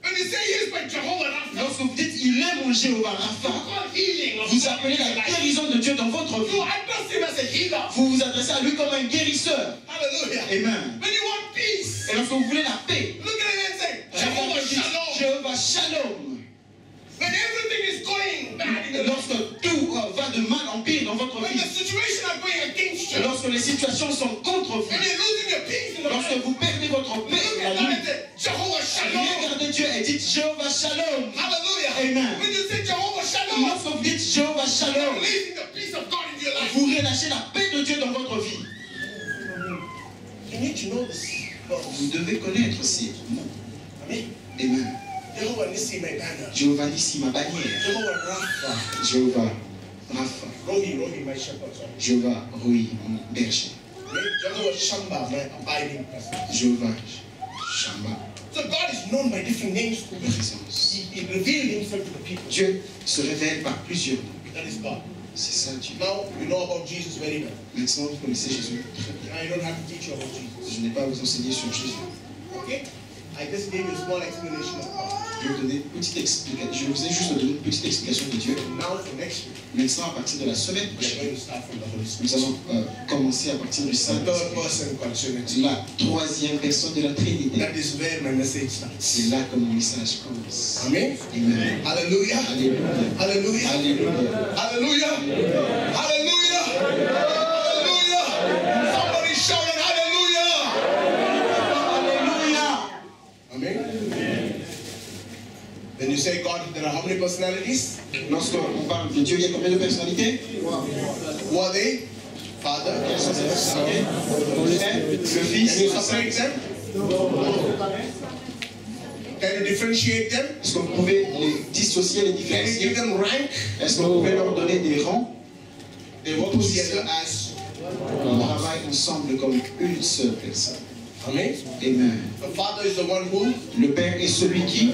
When you say he is my Jehovah Rapha, Lorsque vous dites il est mon Jéhovah you Rapha, call healing of vous God appelez in your la life. guérison de Dieu dans votre You vie. address him as a healer. Vous vous adressez à lui comme un guérisseur. Hallelujah. Amen. When you want peace, Et lorsque vous voulez la paix, look at him and say, Jehovah regardez, dites, Shalom. Jéhovah Shalom. When everything is going bad in Et your life, lorsque tout va de mal en pire dans votre when vie, the situation are going against you, lorsque les situations sont contre vous, when you're losing your peace in the lorsque life, vous perdez votre paix look la at God nuit, and say, Jehovah Shalom. regardez Dieu et dites Jéhovah Shalom. Hallelujah. Amen. When you say Jehovah Shalom, Lorsque vous dites Jéhovah you're Shalom, releasing the peace of God into your life. vous relâchez la paix de Dieu dans votre vie. You need to know this. Vous devez connaître ces mots. Amen. Amen. Jehovah Nissi, my banner. Jéhovah Nissi, ma bannière. Jehovah Rapha. Jéhovah Rapha. Rohi, my shepherd. Sorry. Jéhovah Roi, mon berger. Jehovah Shamba, my abiding presence. Jéhovah Shama, So God is known by different names. présence. He revealed himself to the people. Dieu se révèle par plusieurs noms. That is God. C'est ça Dieu. Now you know about Jesus very well. Maintenant, vous connaissez Jésus très bien. I don't have to teach you about Jesus. Je n'ai pas à vous enseigner sur Jésus. Okay? I just gave you a small explanation of God. Je vais vous donner une petite explication. Je vous ai juste donné une petite explication de Dieu. Now for next week, Maintenant, à partir de la semaine we are prochaine, going to start from the Holy nous Spirit. allons commencer à partir du The third Saint-Esprit. person concerning La troisième personne de la Trinité. That is where my message starts. C'est là que mon message commence. Amen. Amen. Hallelujah. Alléluia. Hallelujah. Alléluia. Hallelujah. Hallelujah. Hallelujah. Somebody shouting hallelujah. Alléluia. Amen. Then you say, God, there are how many personalities? Lorsqu'on parle de Dieu, il y a combien de personnalités? Who are they? Father. Quelles sont ces personnalités? Le Père, le Fils, Can you le Saint. separate them? Can you differentiate them? Est-ce que vous pouvez les dissocier, les Can you différencier? give them rank? Est-ce que vous pouvez leur donner des rangs? They work together as. On travaille ensemble comme une seule personne. Amen. Amen. The Father is the one who. Le Père est celui qui,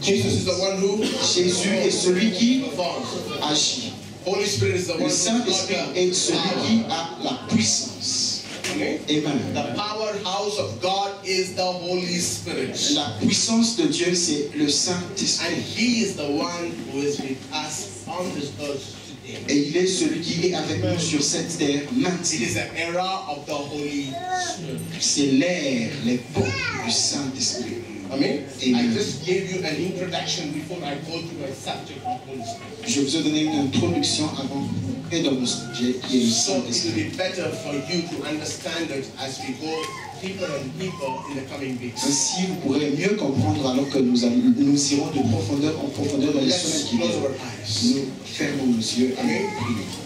Jesus is the one who Jésus est celui qui performs. agit. Holy Spirit is the one Le who Saint-Esprit got est the celui power. qui a la puissance. Amen. Amen. The powerhouse of God is the Holy Spirit. La puissance de Dieu, c'est le And Saint-Esprit. He is the one who is with us on this earth today. Et il est celui qui est avec nous sur cette terre It maintenant. is an era of the Holy Spirit. C'est l'ère, l'époque du Saint-Esprit. Amen. Amen. I just gave you an introduction before I go to my subject of Holy Spirit. Je vous ai donné une introduction avant et dans mon sujet qui est le So it will Saint-Esprit. be better for you to understand it as we go deeper and deeper in the coming weeks. Ainsi, vous pourrez mieux comprendre alors que nous irons de profondeur en profondeur dans les Let's semaines qui close viennent. our eyes. Nous fermons nos yeux et Amen. nous prions.